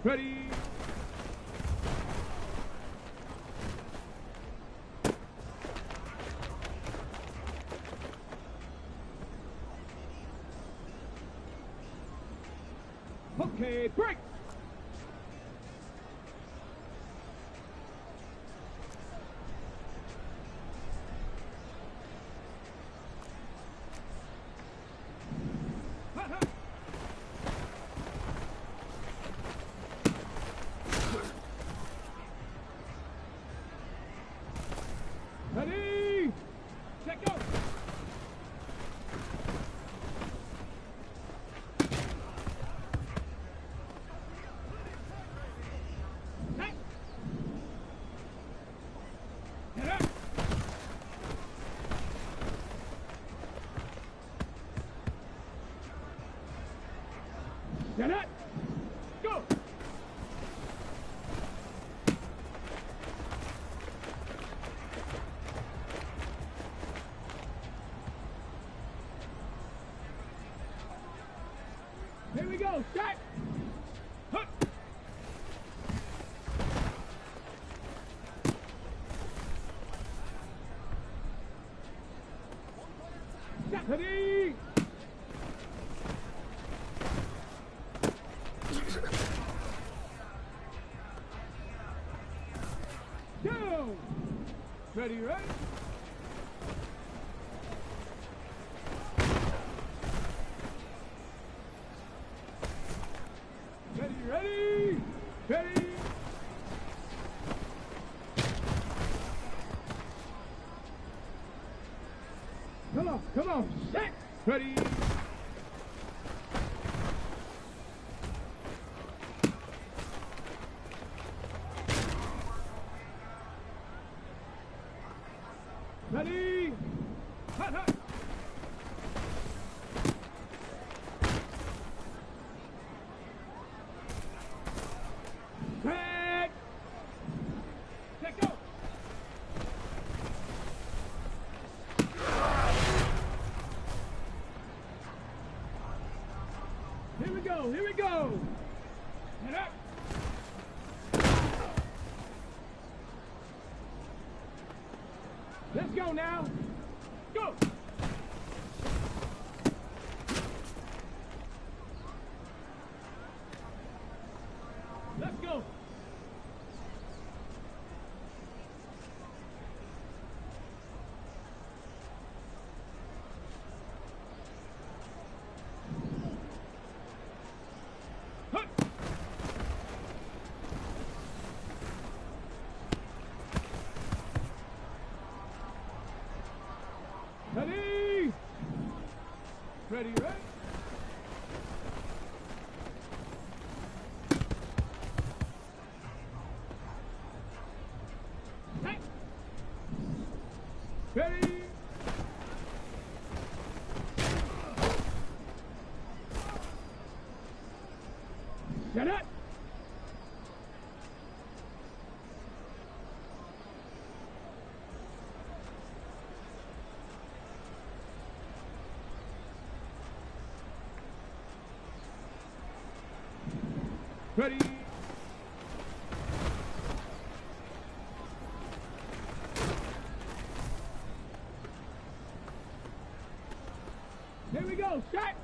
Ready. Okay, break. Ready? Set, go! Set! Get up! Get up! Go! Here we go, shot! Hook! Shot! Ready! Go! Ready, right? Ready, ready! Ready! Come on, set! Ready! Ready! Hot, hot! Set! Set, go! Here we go, here we go! Get up! Let's go now! Go! Let's go! Hup! Ready! Ready, right? Hey! Ready! Shut up! Ready? Here we go, shot!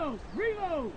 Reload! Reload!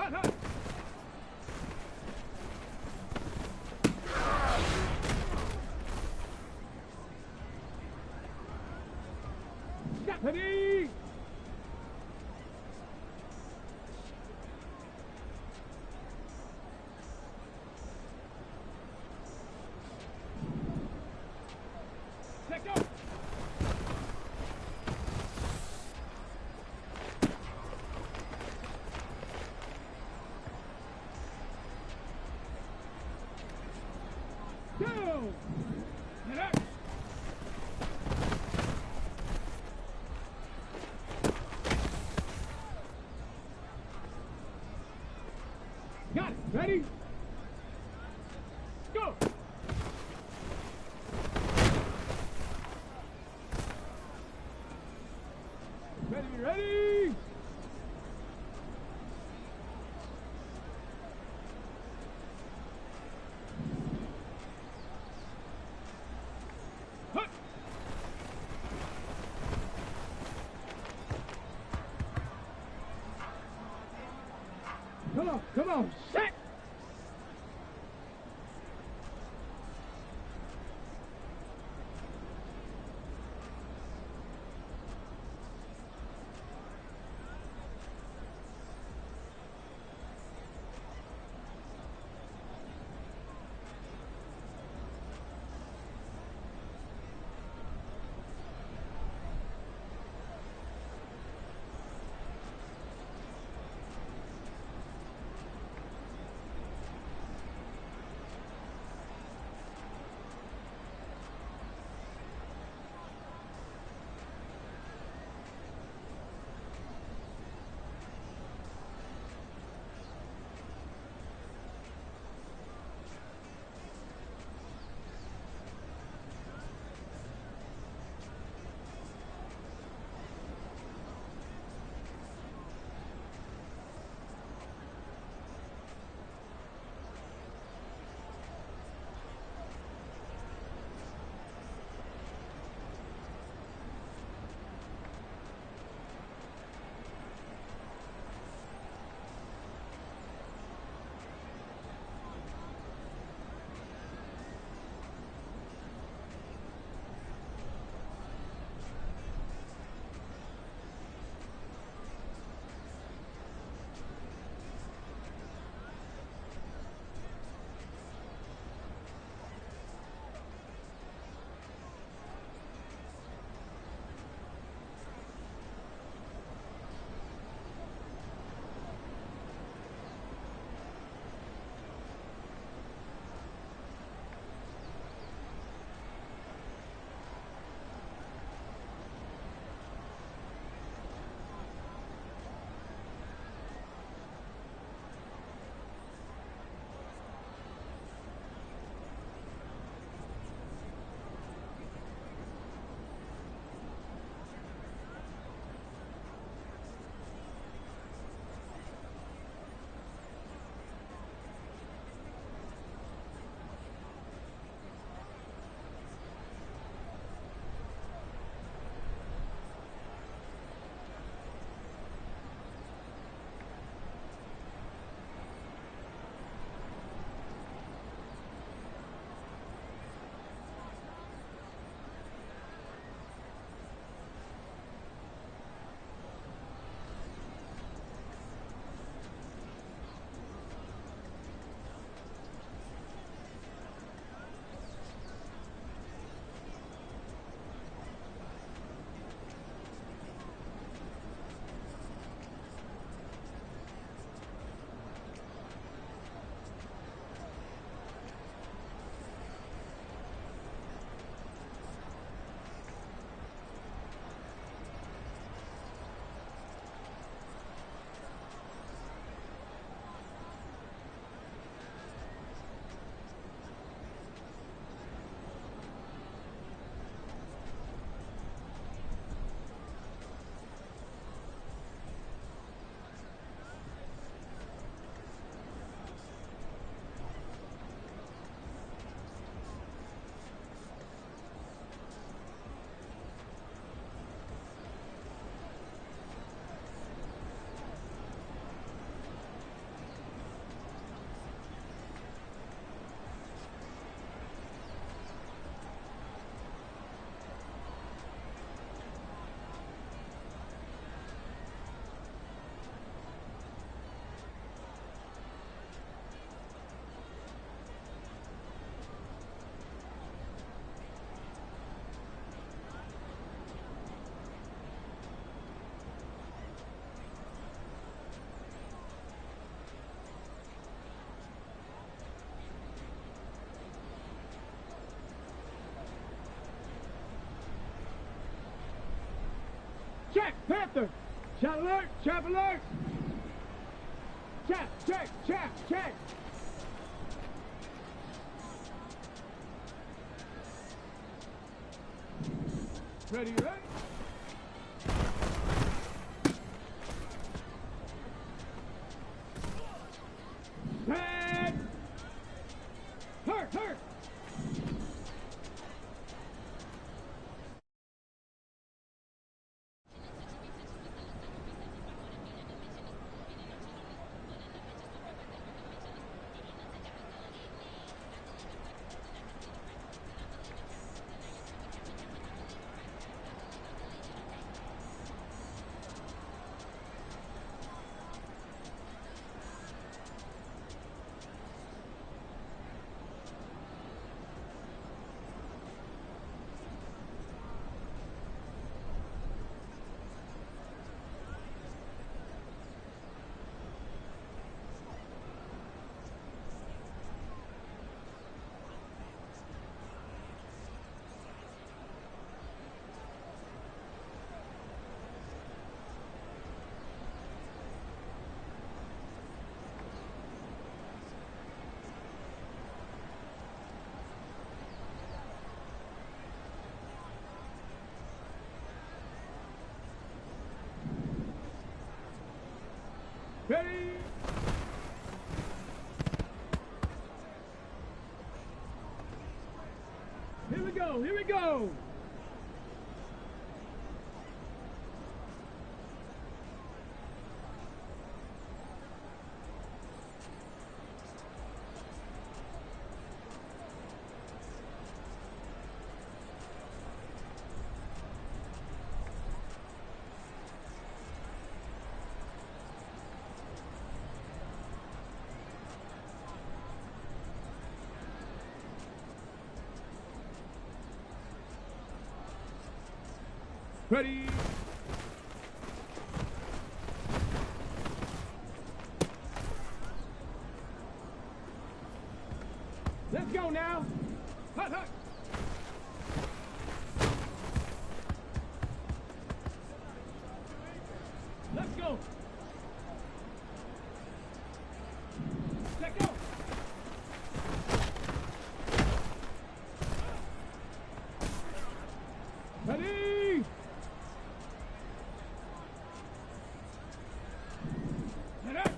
Hut, hut. Ready! Let go! Go! Get up! Got it! Ready? Go! Ready, ready! Hut! Come on, set! Panther. Chat alert, trap alert. Chat, check, chat, check. Ready, ready? Set! Hurt, hurt! Ready? Here we go, here we go! Ready? Let's go now. Hut, hut. Let's go. Let go. Ready? Get up.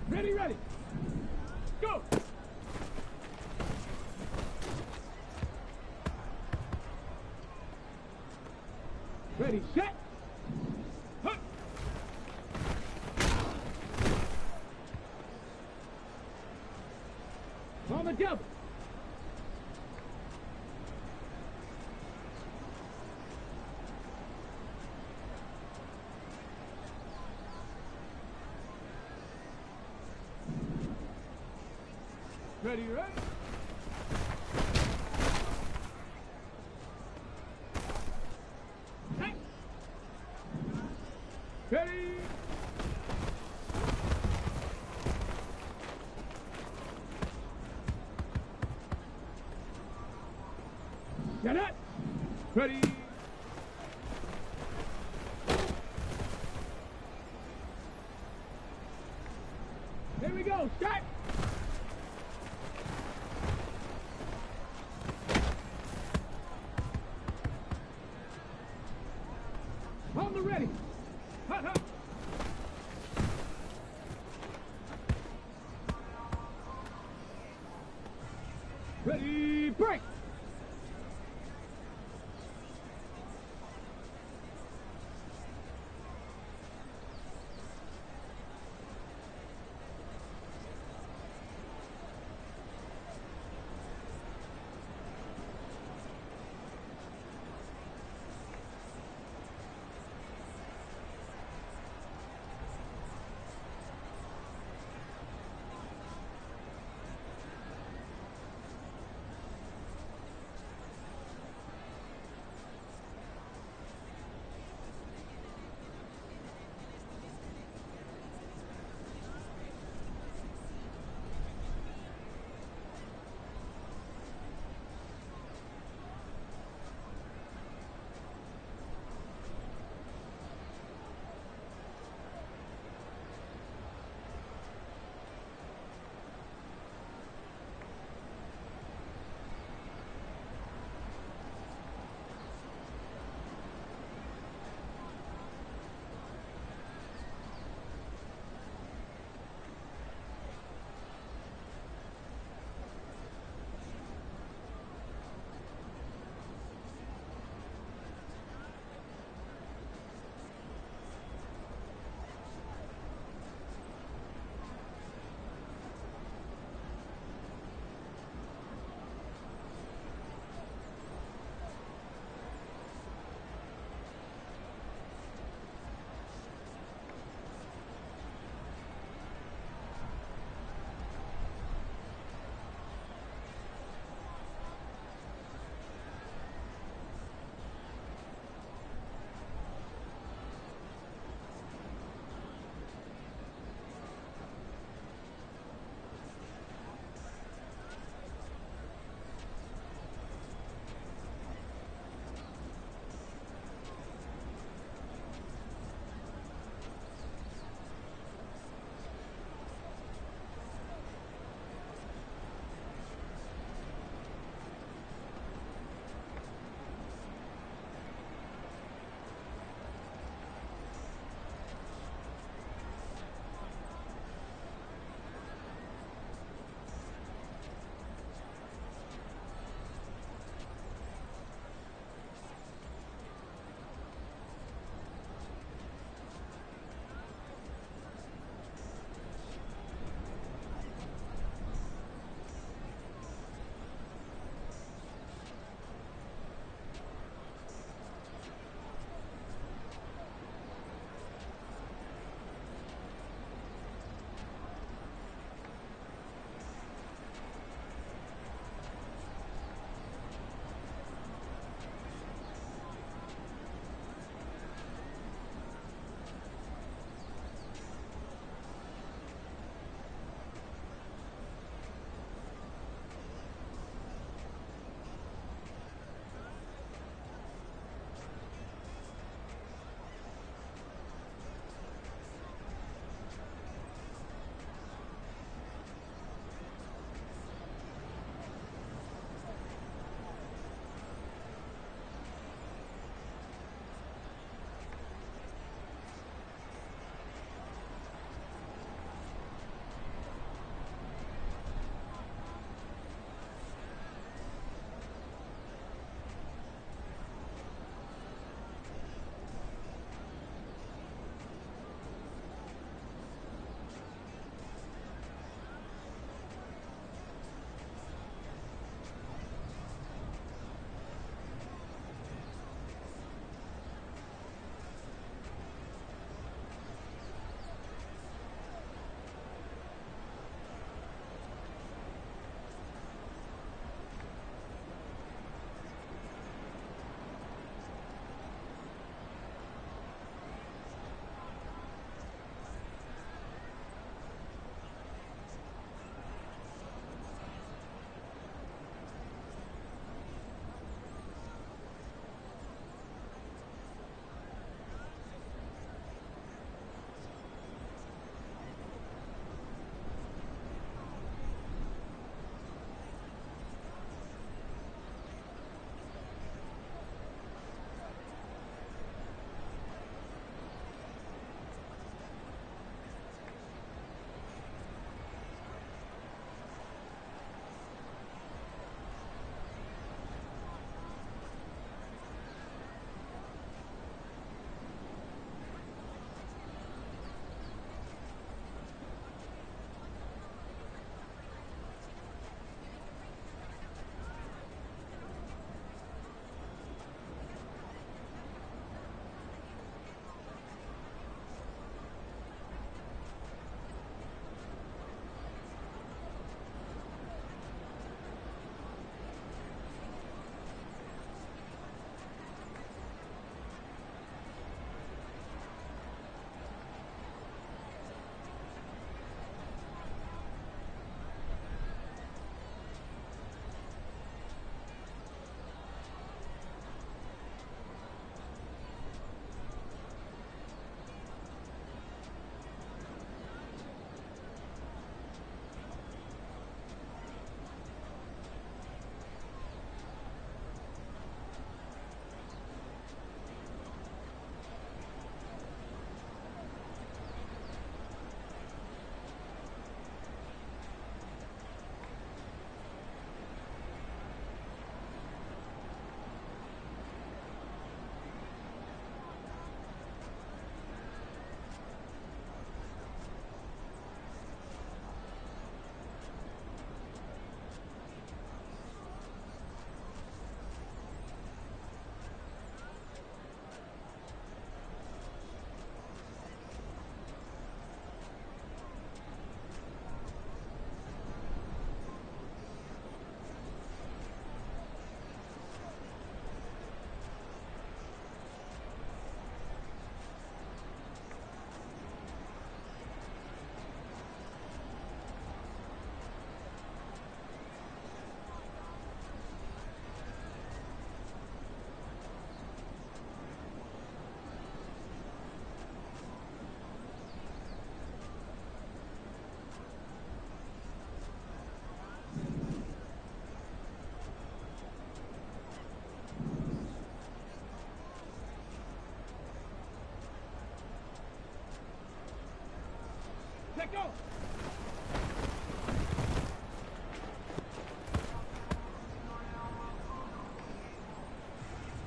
Ready, ready. Go. Ready, set. Hut. On the double. Ready, ready? Hey. Ready? Get it! Ready? Here we go, start! On the ready! Hut, hut! Ready, break!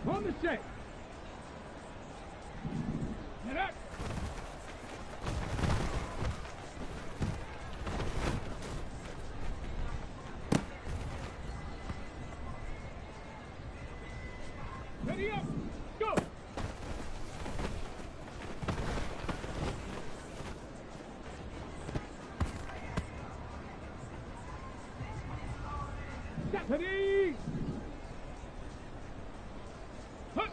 go. On the set. Get up. Ready up. Go. Step. Ready. Hut.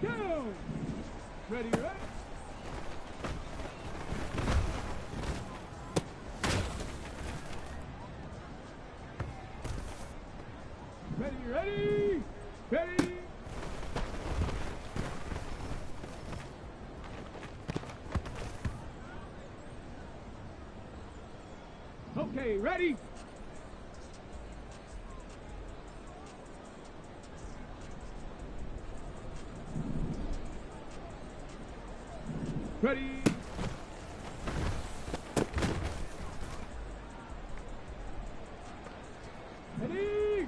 Go. Ready, right? Ready, ready, ready. Okay, ready. Ready. Ready.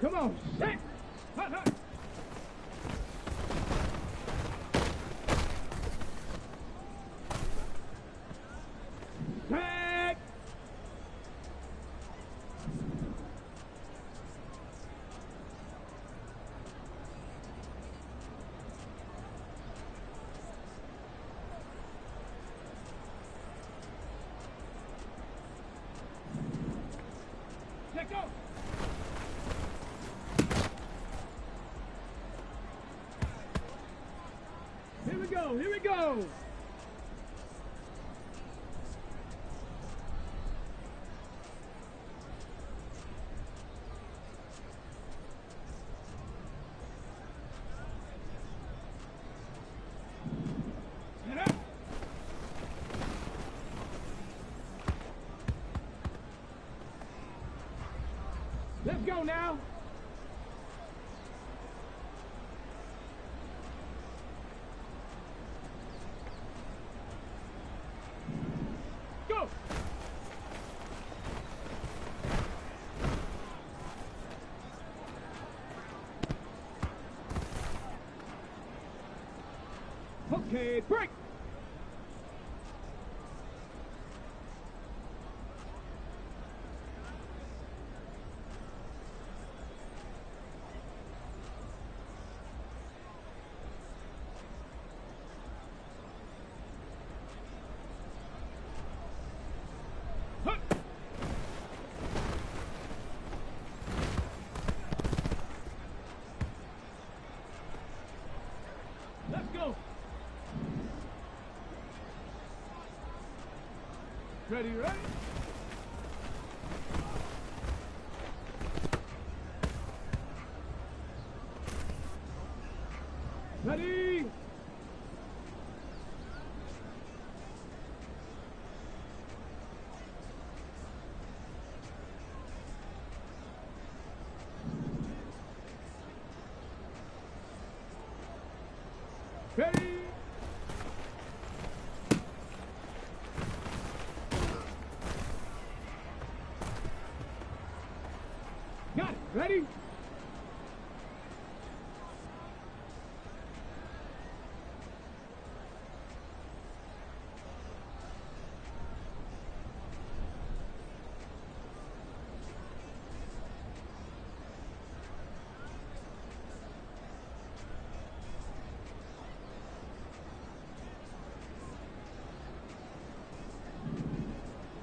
Come on, set. Hut, hut. Set. Let go. Here we go, here we go. Get up. Let's go now. Go. Okay, break. Hut. Let's go. Ready, ready? Ready? Ready? Got it. Ready?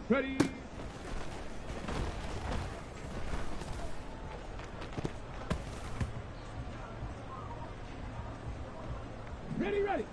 Ready? Ready, ready.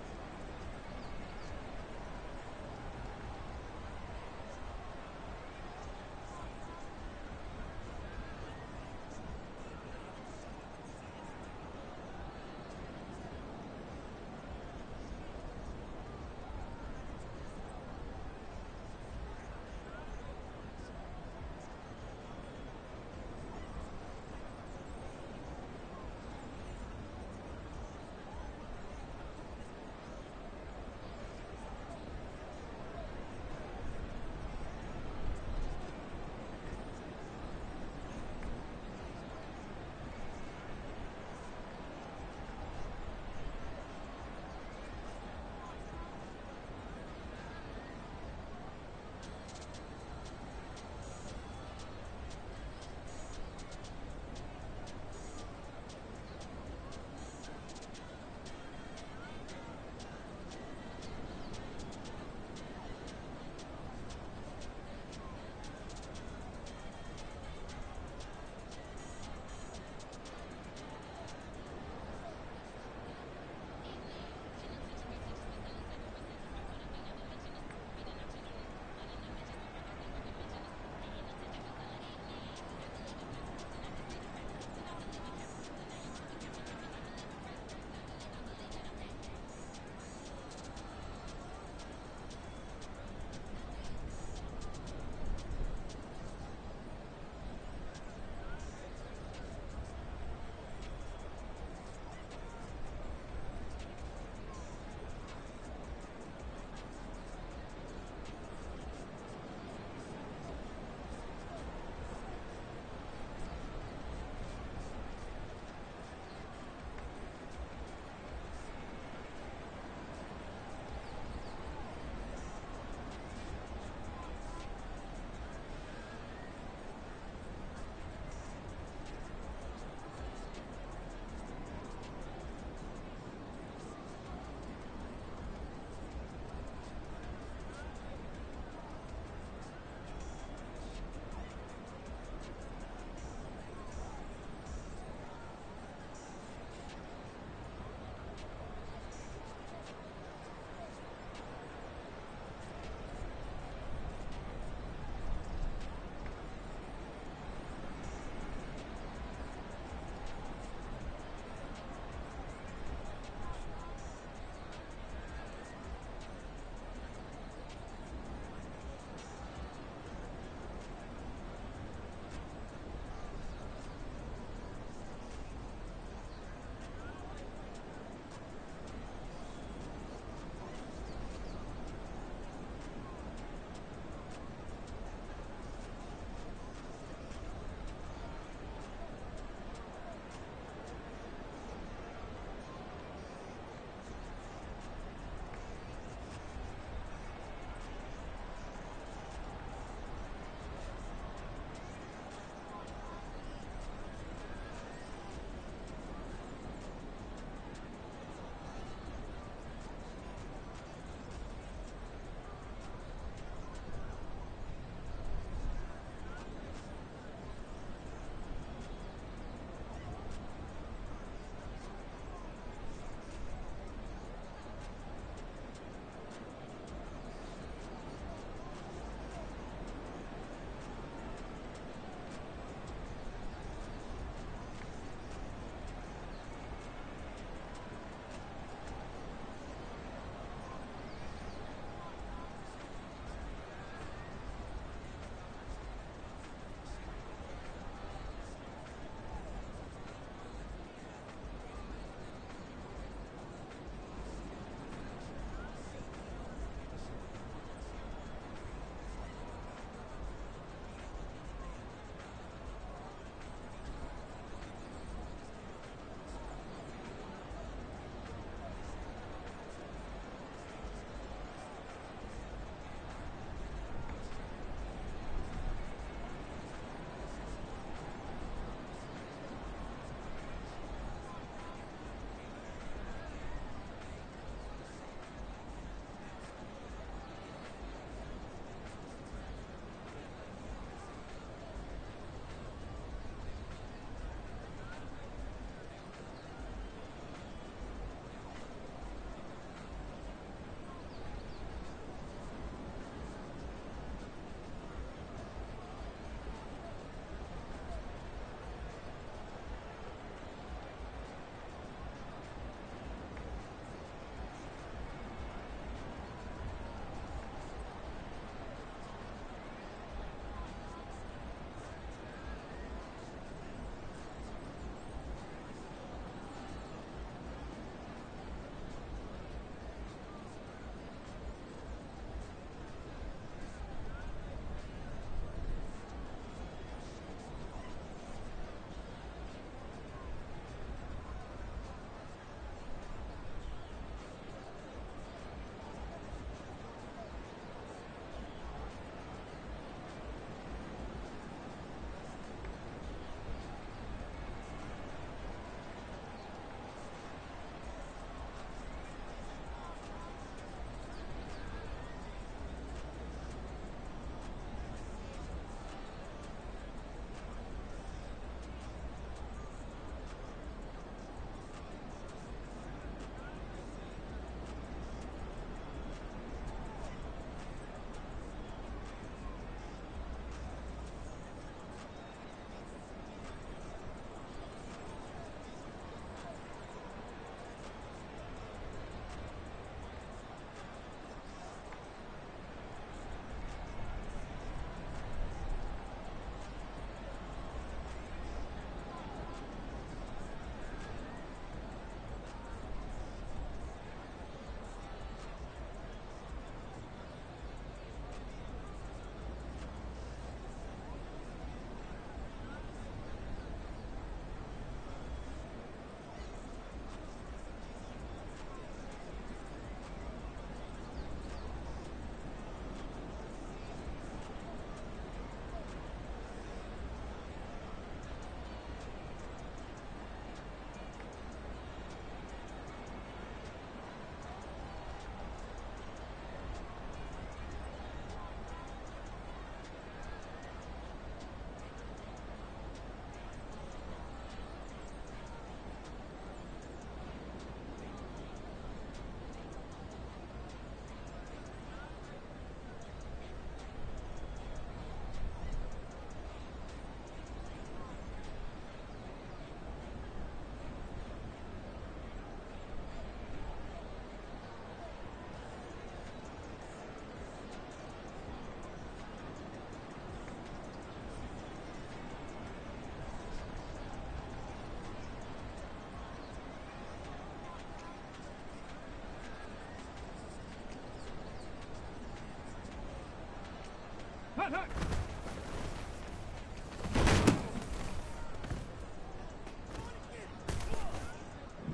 Hut, hut.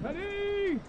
Ready.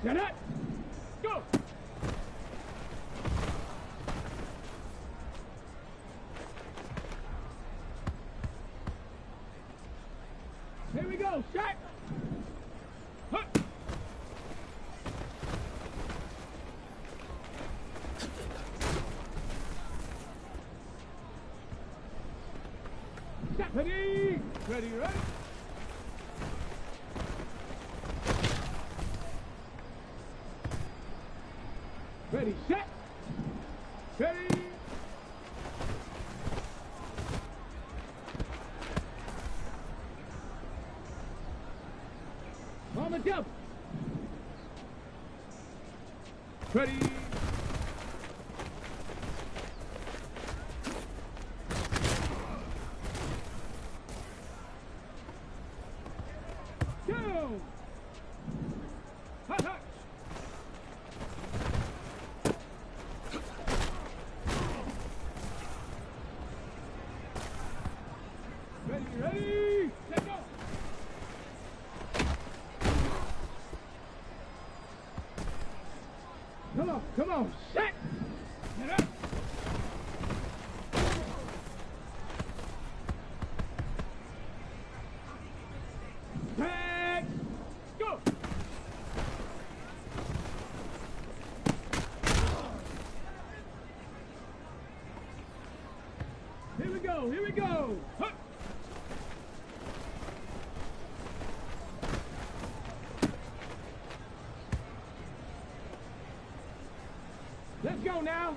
Get up! Go! Here we go, set! Huh. Set! Ready! Ready, ready! Ready, set! Ready! On the double! Ready! Go! Hot, hot! Ready, ready! Let go! Come on, set! Get up! Set! Go! Here we go, here we go! Huh. Let's go now!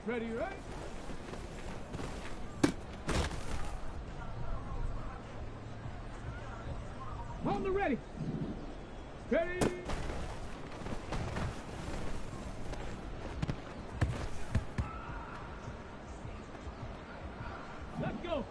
Ready, right? On the ready. Ready. Let's go.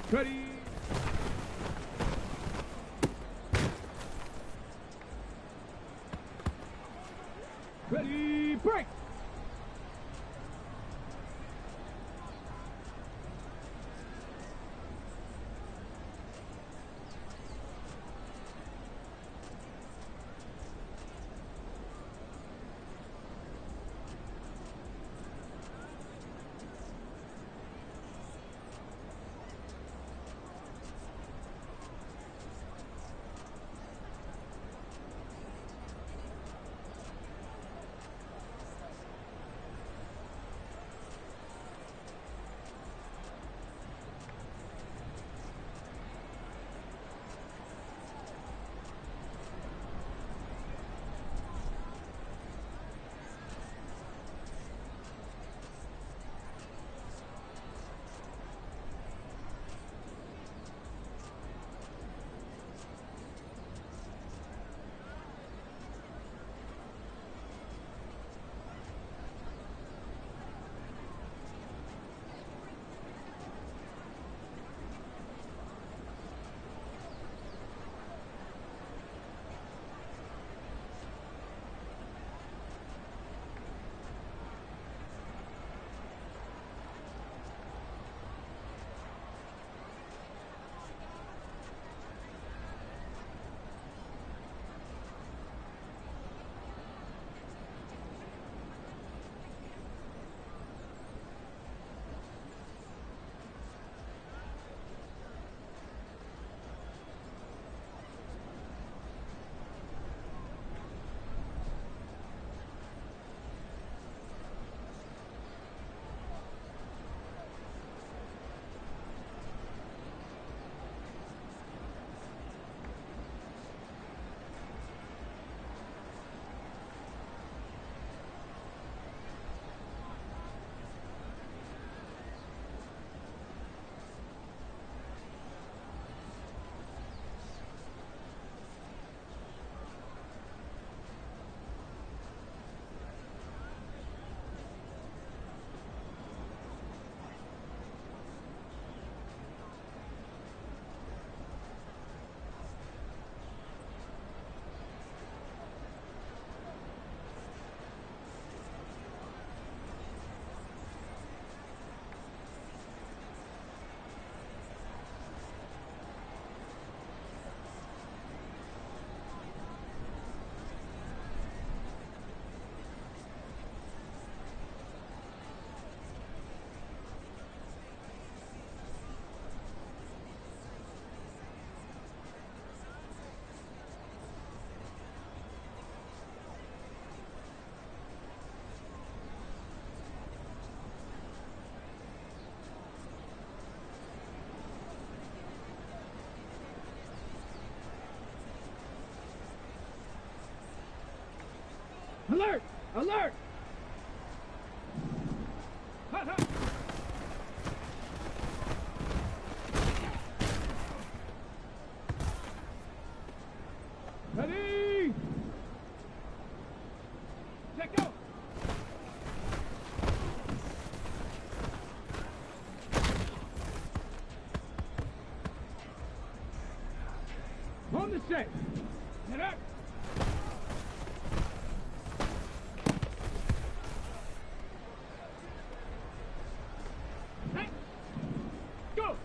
Ready. Ready, break! Alert! Alert! Hot, hot! Ready! Check out! On the set! Get up! Hey! Go!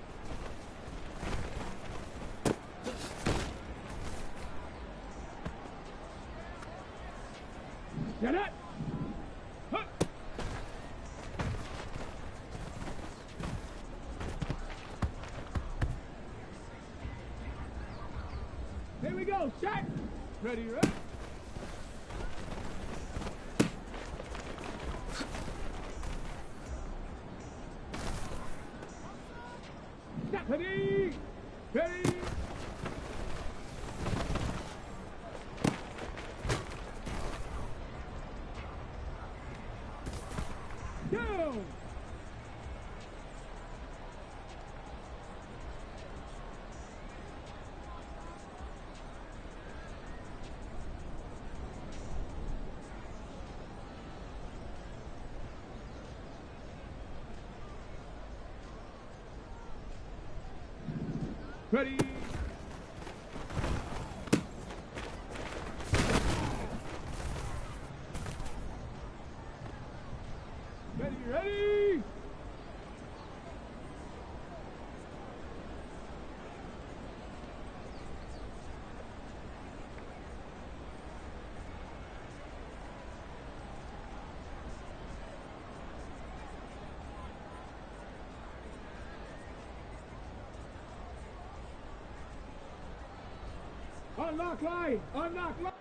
Get up! Huh. Here we go, shot! Ready, right? Stop! Ready! Ready! Go! Ready. Ready, ready. Unlock line! Unlock line!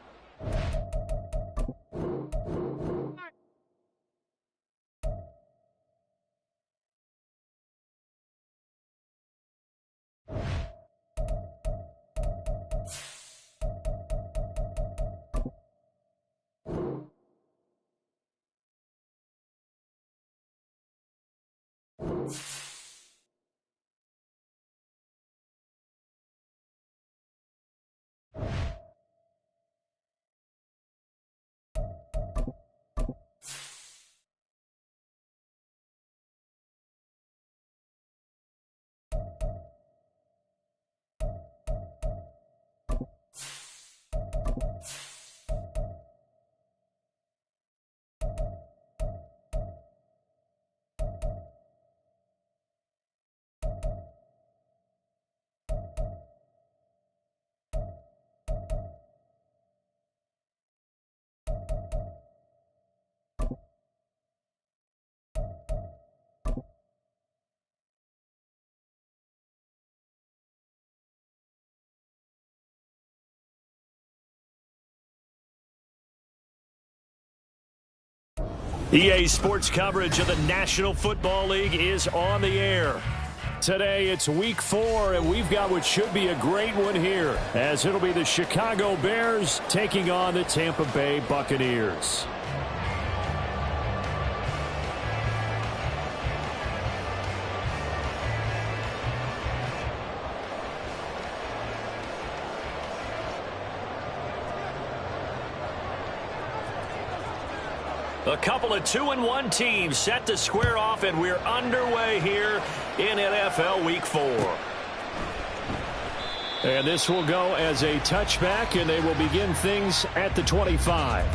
EA Sports coverage of the National Football League is on the air. Today it's week 4, and we've got what should be a great one here, as it'll be the Chicago Bears taking on the Tampa Bay Buccaneers. A couple of 2-1 teams set to square off, and we're underway here in NFL Week 4. And this will go as a touchback, and they will begin things at the 25.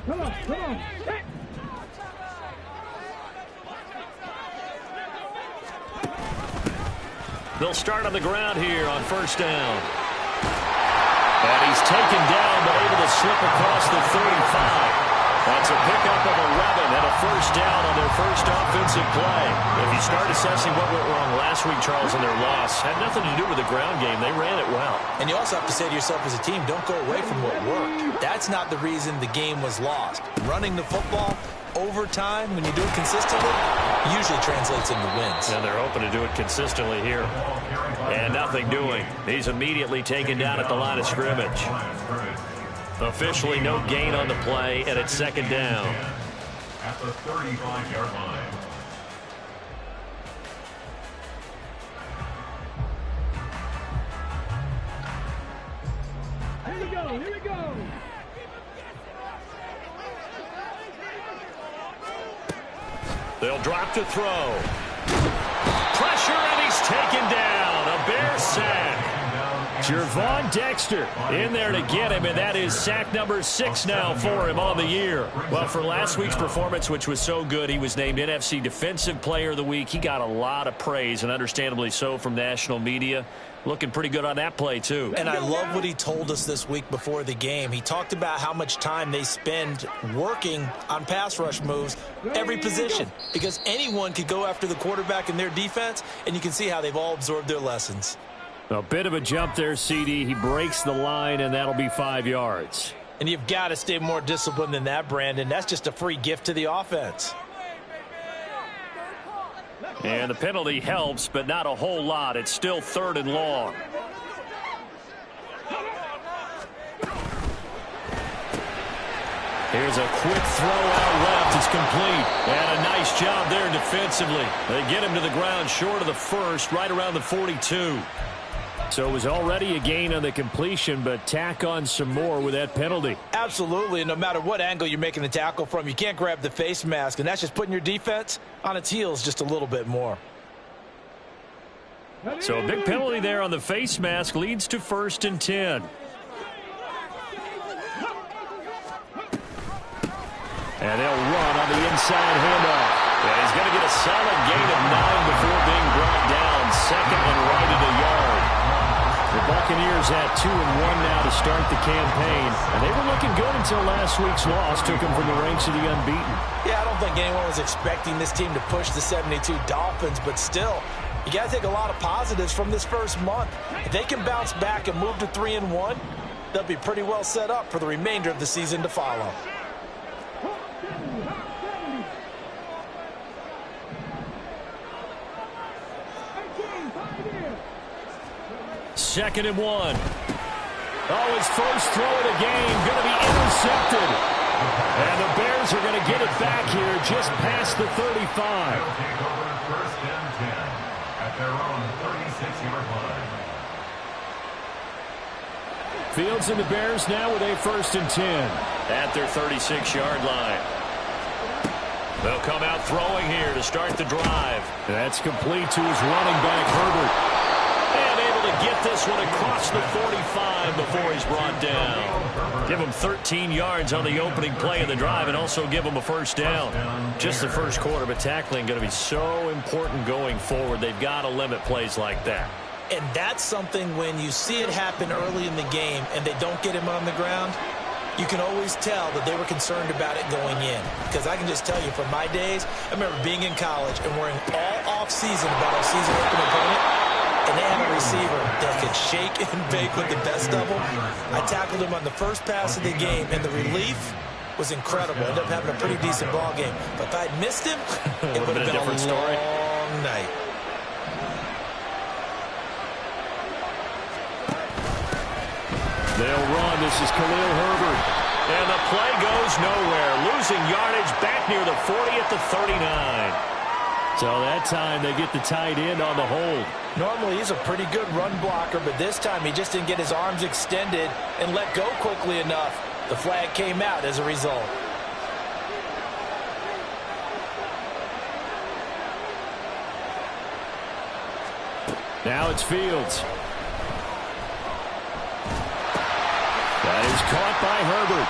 Come on, come on. They'll start on the ground here on first down. And he's taken down, but able to slip across the 35. That's a pickup of 11 and a first down on their first offensive play. If you start assessing what went wrong last week, Charles, in their loss, had nothing to do with the ground game. They ran it well. And you also have to say to yourself as a team, don't go away from what worked. That's not the reason the game was lost. Running the football over time, when you do it consistently, usually translates into wins. And they're hoping to do it consistently here. And nothing doing. He's immediately taken down at the line of scrimmage. Officially no gain on the play, and it's second down. At the 35-yard line. Here we go, here we go. They'll drop to throw. Pressure, and he's taken down. A Bear sack. Jervon Dexter in there to get him, and that is sack number 6 now for him on the year. Well, for last week's performance, which was so good, he was named NFC Defensive Player of the Week. He got a lot of praise, and understandably so, from national media. Looking pretty good on that play, too. And I love what he told us this week before the game. He talked about how much time they spend working on pass rush moves, every position, because anyone could go after the quarterback in their defense, and you can see how they've all absorbed their lessons. A bit of a jump there, CD. He breaks the line, and that'll be 5 yards. And you've got to stay more disciplined than that, Brandon. That's just a free gift to the offense. And the penalty helps, but not a whole lot. It's still 3rd and long. Here's a quick throw out left. It's complete. And a nice job there defensively. They get him to the ground short of the first, right around the 42. So it was already a gain on the completion, but tack on some more with that penalty. Absolutely. No matter what angle you're making the tackle from, you can't grab the face mask, and that's just putting your defense on its heels just a little bit more. So a big penalty there on the face mask leads to 1st and 10. And they'll run on the inside handoff. And he's going to get a solid gain of 9 before being brought down. 2nd and right at a yard. The Buccaneers had 2-1 now to start the campaign. And they were looking good until last week's loss took them from the ranks of the unbeaten. Yeah, I don't think anyone was expecting this team to push the 72 Dolphins, but still, you got to take a lot of positives from this first month. If they can bounce back and move to 3-1, they'll be pretty well set up for the remainder of the season to follow. Second and 1. Oh, his first throw of the game going to be intercepted. And the Bears are going to get it back here just past the 35. They'll take over 1st and 10 at their own 36-yard line. Fields and the Bears now with a 1st and 10 at their 36-yard line. They'll come out throwing here to start the drive. That's complete to his running back, Herbert. And able to get this one across the 45 before he's brought down. Give him 13 yards on the opening play of the drive and also give him a 1st down. Just the first quarter, but tackling going to be so important going forward. They've got to limit plays like that. And that's something when you see it happen early in the game and they don't get him on the ground, you can always tell that they were concerned about it going in. Because I can just tell you from my days, I remember being in college and worrying all off-season about our season opening opponent. And they had a receiver that could shake and bake with the best of them. I tackled him on the first pass of the game, and the relief was incredible. Ended up having a pretty decent ball game. But if I'd missed him, it would have been a long night. They'll run. This is Khalil Herbert. And the play goes nowhere. Losing yardage back near the 40 at the 39. So that time they get the tight end on the hold. Normally he's a pretty good run blocker, but this time he just didn't get his arms extended and let go quickly enough. The flag came out as a result. Now it's Fields. That is caught by Herbert.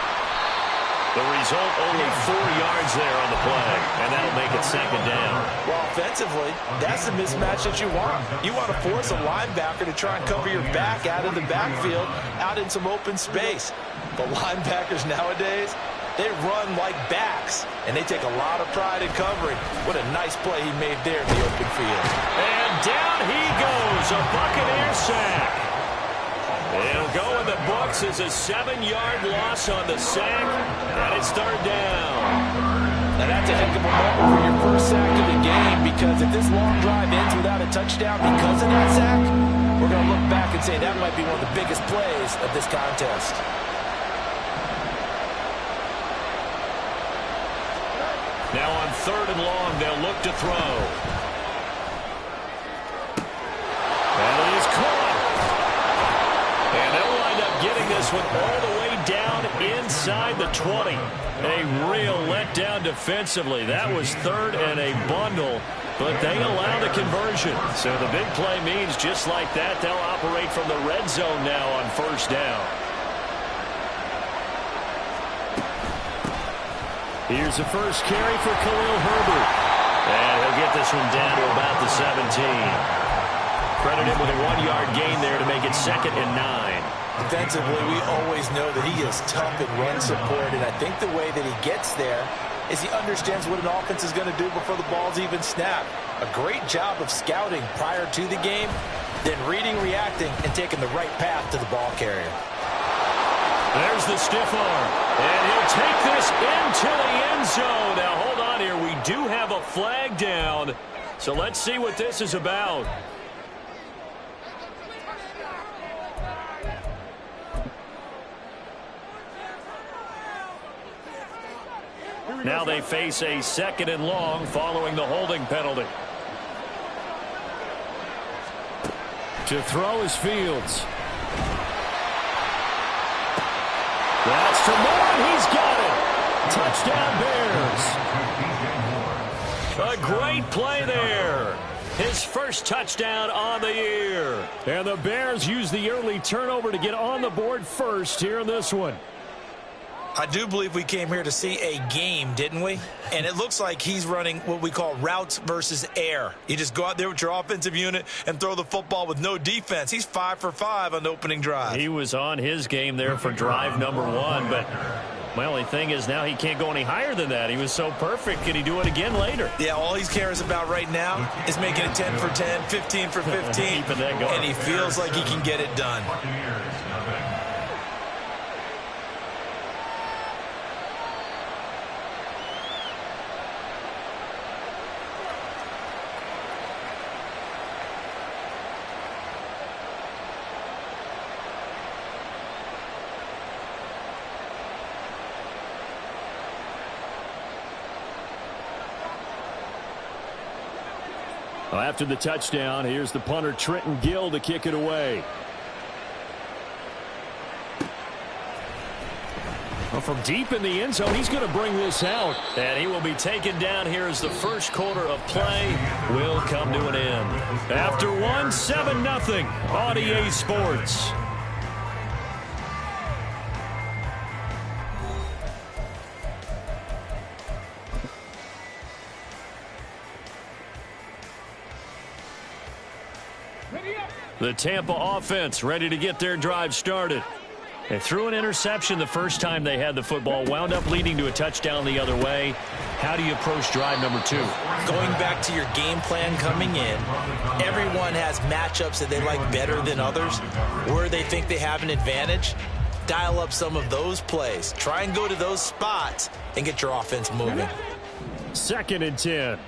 The result, only 4 yards there on the play, and that'll make it 2nd down. Well, offensively, that's the mismatch that you want. You want to force a linebacker to try and cover your back out of the backfield, out in some open space. But linebackers nowadays, they run like backs, and they take a lot of pride in covering. What a nice play he made there in the open field. And down he goes, a Buccaneer sack. It'll go in the books as a 7-yard loss on the sack, and it's 3rd down. Now that's a heck of a moment for your first sack of the game, because if this long drive ends without a touchdown because of that sack, we're going to look back and say that might be one of the biggest plays of this contest. Now on 3rd and long, they'll look to throw. And it is caught. And they'll wind up getting this one all the way down inside the 20. A real letdown defensively. That was 3rd and a bundle, but they allow the conversion. So the big play means just like that, they'll operate from the red zone now on 1st down. Here's the first carry for Khalil Herbert. And he'll get this one down to about the 17. Credit him with a 1-yard gain there to make it 2nd and 9. Defensively, we always know that he is tough in run support, and I think the way that he gets there is he understands what an offense is going to do before the ball's even snapped. A great job of scouting prior to the game, then reading, reacting, and taking the right path to the ball carrier. There's the stiff arm, and he'll take this into the end zone. Now, hold on here. We do have a flag down, so let's see what this is about. Now they face a 2nd and long following the holding penalty. To throw is Fields. That's to Moore. He's got it. Touchdown Bears. A great play there. His first touchdown on the year. And the Bears use the early turnover to get on the board first here in this one. I do believe we came here to see a game, didn't we? And it looks like he's running what we call routes versus air. You just go out there with your offensive unit and throw the football with no defense. He's 5 for 5 on the opening drive. He was on his game there for drive number 1, but my only thing is now he can't go any higher than that. He was so perfect. Can he do it again later? Yeah, all he cares about right now is making it 10 for 10, 15 for 15, Keeping that going. and he feels like he can get it done. After the touchdown, here's the punter Trenton Gill to kick it away. Well, from deep in the end zone, he's going to bring this out. And he will be taken down here as the first quarter of play will come to an end. After 7-0 on EA Sports. The Tampa offense ready to get their drive started. They threw an interception the first time they had the football, wound up leading to a touchdown the other way. How do you approach drive number 2? Going back to your game plan coming in, everyone has matchups that they like better than others. Where they think they have an advantage, dial up some of those plays. Try and go to those spots and get your offense moving. 2nd and 10.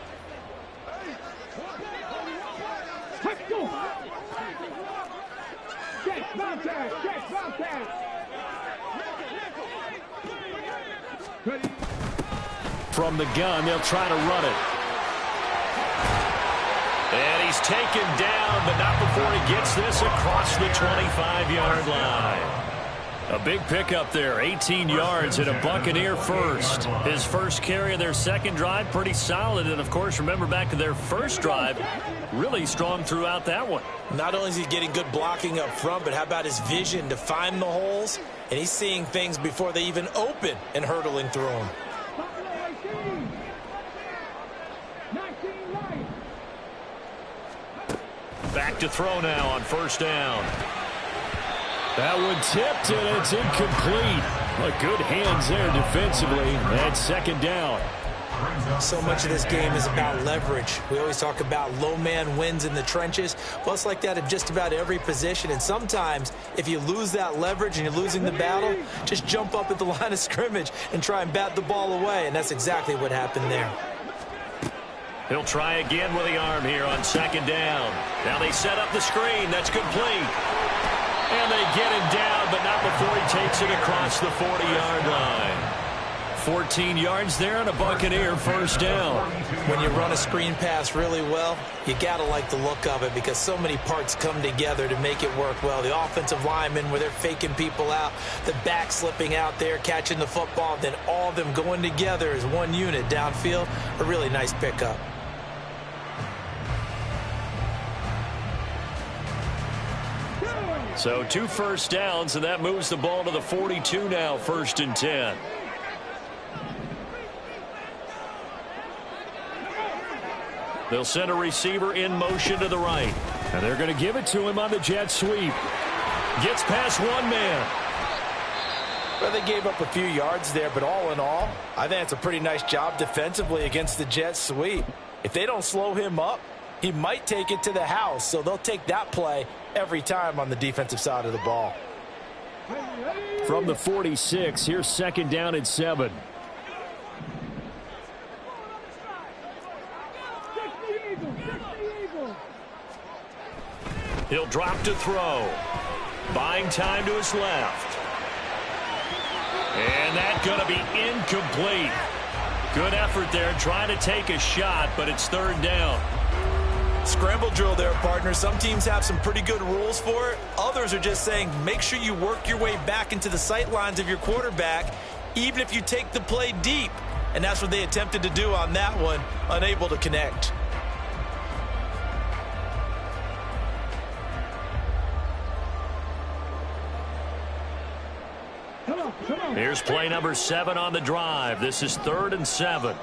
From the gun, they'll try to run it. And he's taken down, but not before he gets this across the 25-yard line. A big pickup there, 18 yards and a Buccaneer first. His first carry of their second drive, pretty solid. And, of course, remember back to their first drive, really strong throughout that one. Not only is he getting good blocking up front, but how about his vision to find the holes? And he's seeing things before they even open and hurdling through them. Back to throw now on first down. That one tipped, and it's incomplete. But good hands there defensively. That's 2nd down. So much of this game is about leverage. We always talk about low man wins in the trenches. Well, it's like that in just about every position. And sometimes, if you lose that leverage and you're losing the battle, just jump up at the line of scrimmage and try and bat the ball away. And that's exactly what happened there. He'll try again with the arm here on 2nd down. Now they set up the screen. That's complete. And they get him down, but not before he takes it across the 40-yard line. 14 yards there and a Buccaneer first down. When you run a screen pass really well, you got to like the look of it because so many parts come together to make it work well. The offensive linemen where they're faking people out, the back slipping out there, catching the football, then all of them going together as one unit downfield. A really nice pickup. So 2 first downs, and that moves the ball to the 42 now, 1st and 10. They'll send a receiver in motion to the right. And they're going to give it to him on the jet sweep. Gets past one man. Well, they gave up a few yards there, but all in all, I think it's a pretty nice job defensively against the jet sweep. If they don't slow him up, he might take it to the house, so they'll take that play every time on the defensive side of the ball. From the 46, here's 2nd down and 7. He'll drop to throw. Buying time to his left. And that's going to be incomplete. Good effort there trying to take a shot, but it's 3rd down. Scramble drill there, partner. Some teams have some pretty good rules for it. Others are just saying make sure you work your way back into the sight lines of your quarterback, even if you take the play deep. And that's what they attempted to do on that one, unable to connect. Here's play number 7 on the drive. This is 3rd and 7.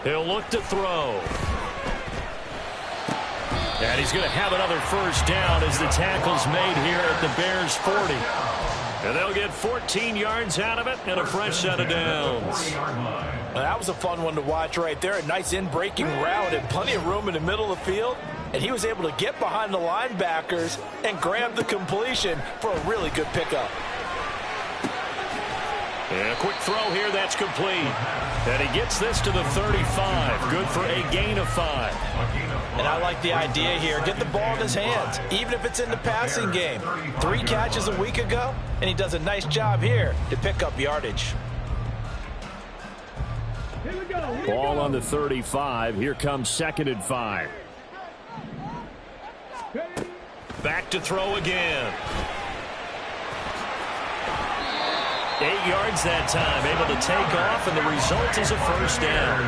He'll look to throw. And he's going to have another first down as the tackle's made here at the Bears 40. And they'll get 14 yards out of it and a fresh set of downs. That was a fun one to watch right there. A nice in-breaking route and plenty of room in the middle of the field. And he was able to get behind the linebackers and grab the completion for a really good pickup. And a quick throw here, that's complete. And he gets this to the 35. Good for a gain of 5. And I like the idea here. Get the ball in his hands, even if it's in the passing game. 3 catches a week ago, and he does a nice job here to pick up yardage. Ball on the 35. Here comes 2nd and 5. Back to throw again. 8 yards that time, able to take off, and the result is a first down.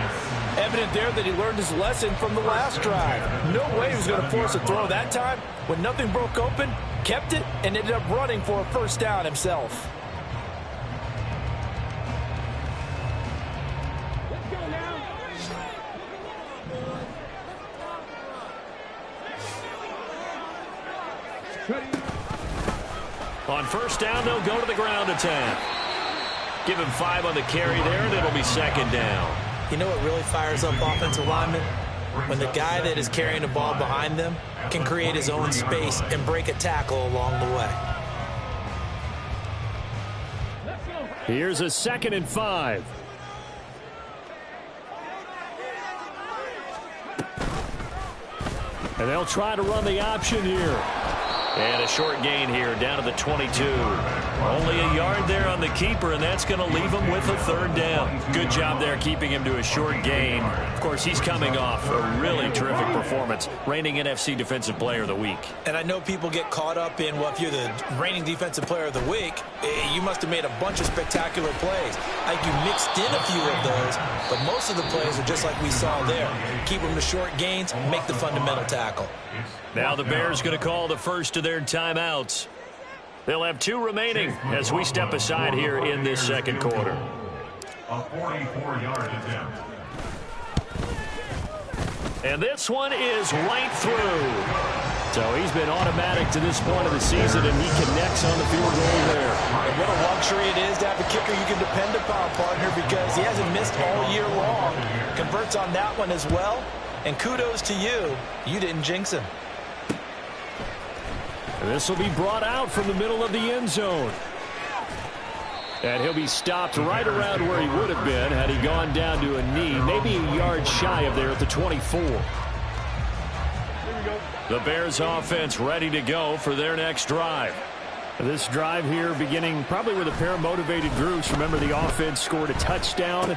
Evident there that he learned his lesson from the last drive. No way he was going to force a throw that time. When nothing broke open, kept it, and ended up running for a first down himself. On first down, they'll go to the ground attack. Give him 5 on the carry there, and it'll be 2nd down. You know what really fires up offensive linemen? When the guy that is carrying the ball behind them can create his own space and break a tackle along the way. Here's a 2nd and 5. And they'll try to run the option here. And a short gain here down to the 22. Only a yard there on the keeper, and that's going to leave him with a 3rd down. Good job there keeping him to a short gain. Of course, he's coming off a really terrific performance, reigning NFC Defensive Player of the Week. And I know people get caught up in, well, if you're the reigning Defensive Player of the Week, you must have made a bunch of spectacular plays. Like you mixed in a few of those, but most of the plays are just like we saw there. Keep them to short gains, make the fundamental tackle. Now the Bears going to call the first of their timeouts. They'll have 2 remaining as we step aside here in this 2nd quarter. A 44-yard attempt. And this one is right through. So he's been automatic to this point of the season, and he connects on the field goal there. And what a luxury it is to have a kicker you can depend upon, partner, because he hasn't missed all year long. Converts on that one as well. And kudos to you. You didn't jinx him. This will be brought out from the middle of the end zone. And he'll be stopped right around where he would have been had he gone down to a knee, maybe a yard shy of there at the 24. The Bears offense ready to go for their next drive. This drive here beginning probably with a pair of motivated groups. Remember, the offense scored a touchdown on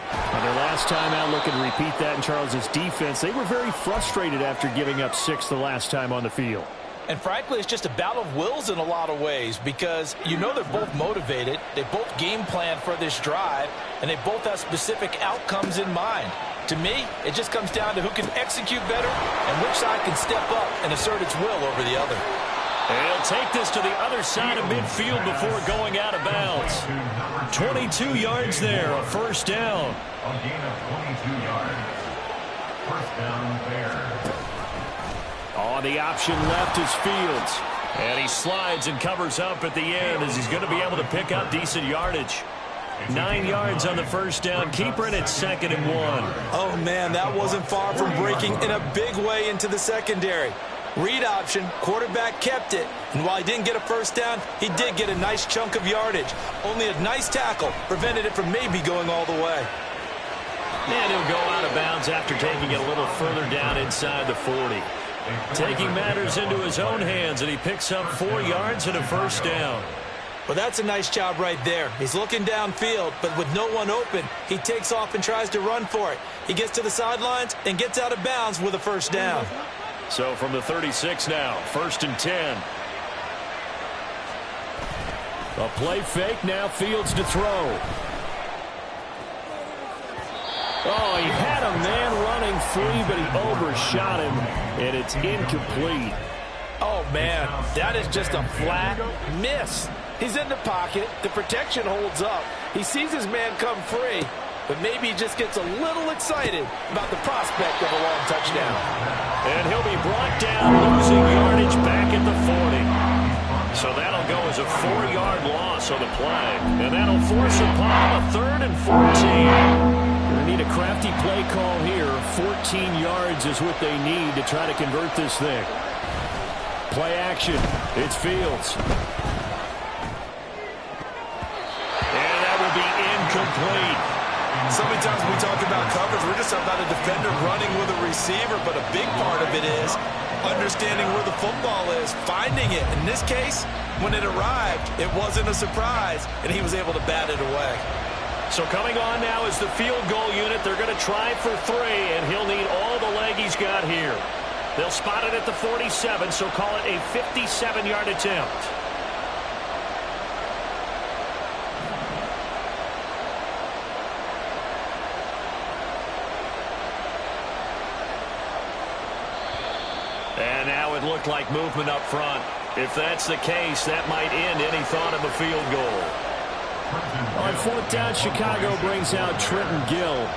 their last time out. Looking to repeat that in Charles's defense. They were very frustrated after giving up 6 the last time on the field. And frankly, it's just a battle of wills in a lot of ways because you know they're both motivated. They both game plan for this drive, and they both have specific outcomes in mind. To me, it just comes down to who can execute better and which side can step up and assert its will over the other. And he'll take this to the other side of midfield before going out of bounds. 22 yards there, a first down. A gain of 22 yards. First down, Bears. On the option left is Fields. And he slides and covers up at the end as he's going to be able to pick up decent yardage. 9 yards on the first down. Keeper, and it's 2nd and 1. Oh, man, that wasn't far from breaking in a big way into the secondary. Read option, quarterback kept it. And while he didn't get a first down, he did get a nice chunk of yardage. Only a nice tackle prevented it from maybe going all the way. And he'll go out of bounds after taking it a little further down inside the 40. Taking matters into his own hands, and he picks up 4 yards and a first down. Well, that's a nice job right there. He's looking downfield, but with no one open, he takes off and tries to run for it. He gets to the sidelines and gets out of bounds with a first down. So from the 36 now, 1st and 10. A play fake, now Fields to throw. Oh, he had a man running free, but he overshot him, and it's incomplete. Oh, man, that is just a flat miss. He's in the pocket. The protection holds up. He sees his man come free, but maybe he just gets a little excited about the prospect of a long touchdown. And he'll be brought down, losing yardage back at the 40. So that'll go as a 4-yard loss on the play. And that'll force upon a 3rd and 14. Going to need a crafty play call here. 14 yards is what they need to try to convert this thing. Play action. It's Fields. And that will be incomplete. So many times when we talk about coverage, we're just about a defender running with a receiver, but a big part of it is understanding where the football is, finding it. In this case, when it arrived, it wasn't a surprise, and he was able to bat it away. So coming on now is the field goal unit. They're going to try for 3, and he'll need all the leg he's got here. They'll spot it at the 47, so call it a 57-yard attempt. And now it looked like movement up front. If that's the case, that might end any thought of a field goal. On 4th down, Chicago brings out Trenton Gill.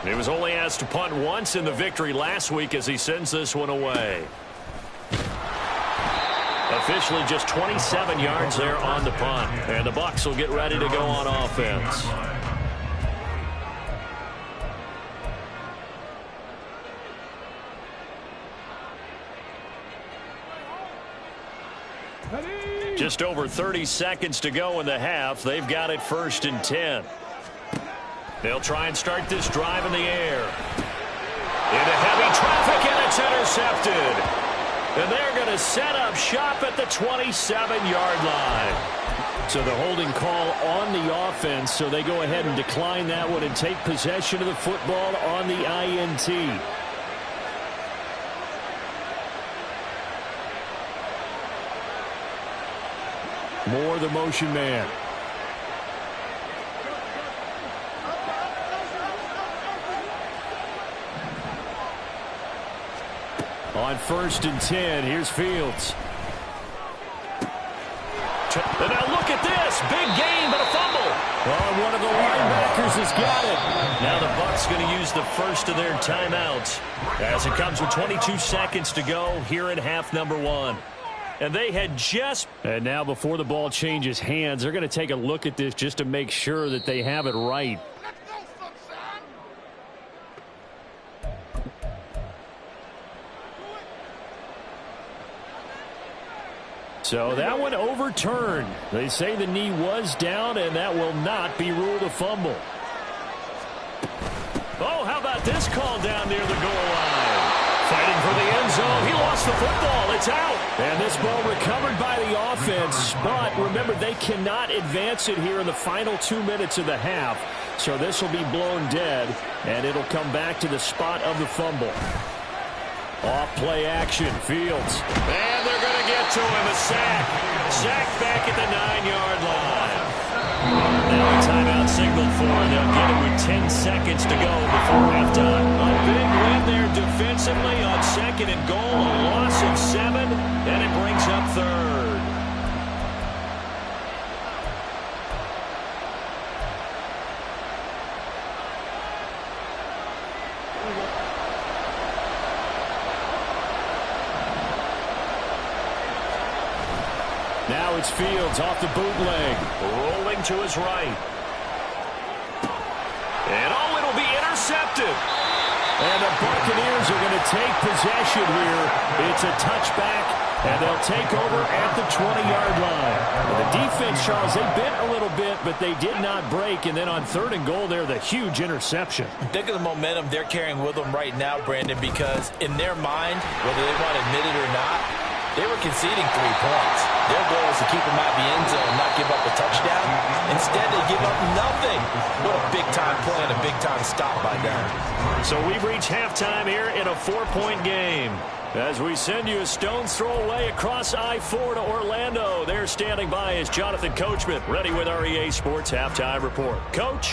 He was only asked to punt once in the victory last week as he sends this one away. Officially just 27 yards there on the punt. And the Bucs will get ready to go on offense. Just over 30 seconds to go in the half. They've got it 1st and 10. They'll try and start this drive in the air. Into heavy traffic, and it's intercepted. And they're going to set up shop at the 27-yard line. So the holding call on the offense, so they go ahead and decline that one and take possession of the football on the INT. Moore, the motion man. On 1st and 10, here's Fields. And now look at this. Big gain, but a fumble. Oh, one of the linebackers has got it. Now the Bucs going to use the first of their timeouts as it comes with 22 seconds to go here in half number 1. And they had just... And now before the ball changes hands, they're going to take a look at this just to make sure that they have it right. So that one overturned. They say the knee was down, and that will not be ruled a fumble. Oh, how about this call down near the goal line? Fighting for the end zone. He lost the football. It's out. And this ball recovered by the offense. But remember, they cannot advance it here in the final 2 minutes of the half. So this will be blown dead, and it'll come back to the spot of the fumble. Off play action, Fields. And they're going to get to him, a sack. Sack back at the 9-yard line. Now a timeout signaled for, and they'll get it with 10 seconds to go before halftime. A big win there defensively on 2nd and goal, a loss of 7, and it brings up 3rd. Now it's Fields off the bootleg. Rolling to his right. And oh, it'll be intercepted. And the Buccaneers are going to take possession here. It's a touchback And they'll take over at the 20-yard line. And the defense, Charles, they bent a little bit, but they did not break. And then on 3rd and goal there, the huge interception. Think of the momentum they're carrying with them right now, Brandon, because in their mind, whether they want to admit it or not, they were conceding 3 points. Their goal is to keep them out of the end zone and not give up a touchdown. Instead, they give up nothing. What a big-time play and a big-time stop by them. So we've reached halftime here in a 4-point game. As we send you a stone's throw away across I-4 to Orlando. There standing by is Jonathan Coachman, ready with our EA Sports Halftime Report. Coach?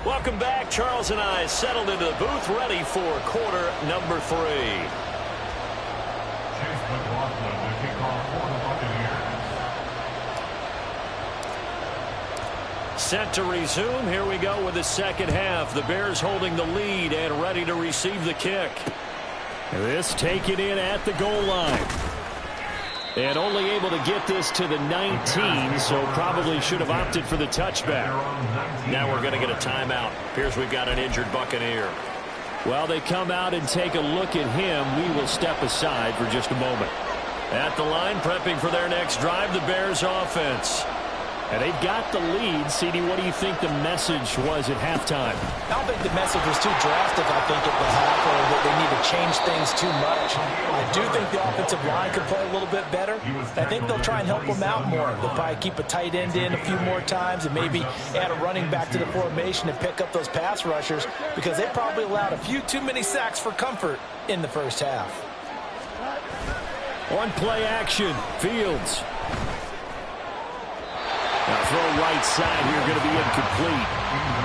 Welcome back. Charles and I settled into the booth, ready for quarter number 3. Chase McLaughlin, the kickoff for the Buccaneers. Set to resume. Here we go with the second half. The Bears holding the lead and ready to receive the kick. This taken in at the goal line. And only able to get this to the 19, so probably should have opted for the touchback. Now we're going to get a timeout. Appears we've got an injured Buccaneer. Well, they come out and take a look at him. We will step aside for just a moment. At the line, prepping for their next drive, the Bears offense. And they've got the lead. CD, what do you think the message was at halftime? I don't think the message was too drastic, I think, at the half, or that they need to change things too much. I do think the offensive line could play a little bit better. I think they'll try and help them out more. They'll probably keep a tight end in a few more times and maybe add a running back to the formation and pick up those pass rushers, because they probably allowed a few too many sacks for comfort in the first half. On play action, Fields. Now throw right side here, going to be incomplete.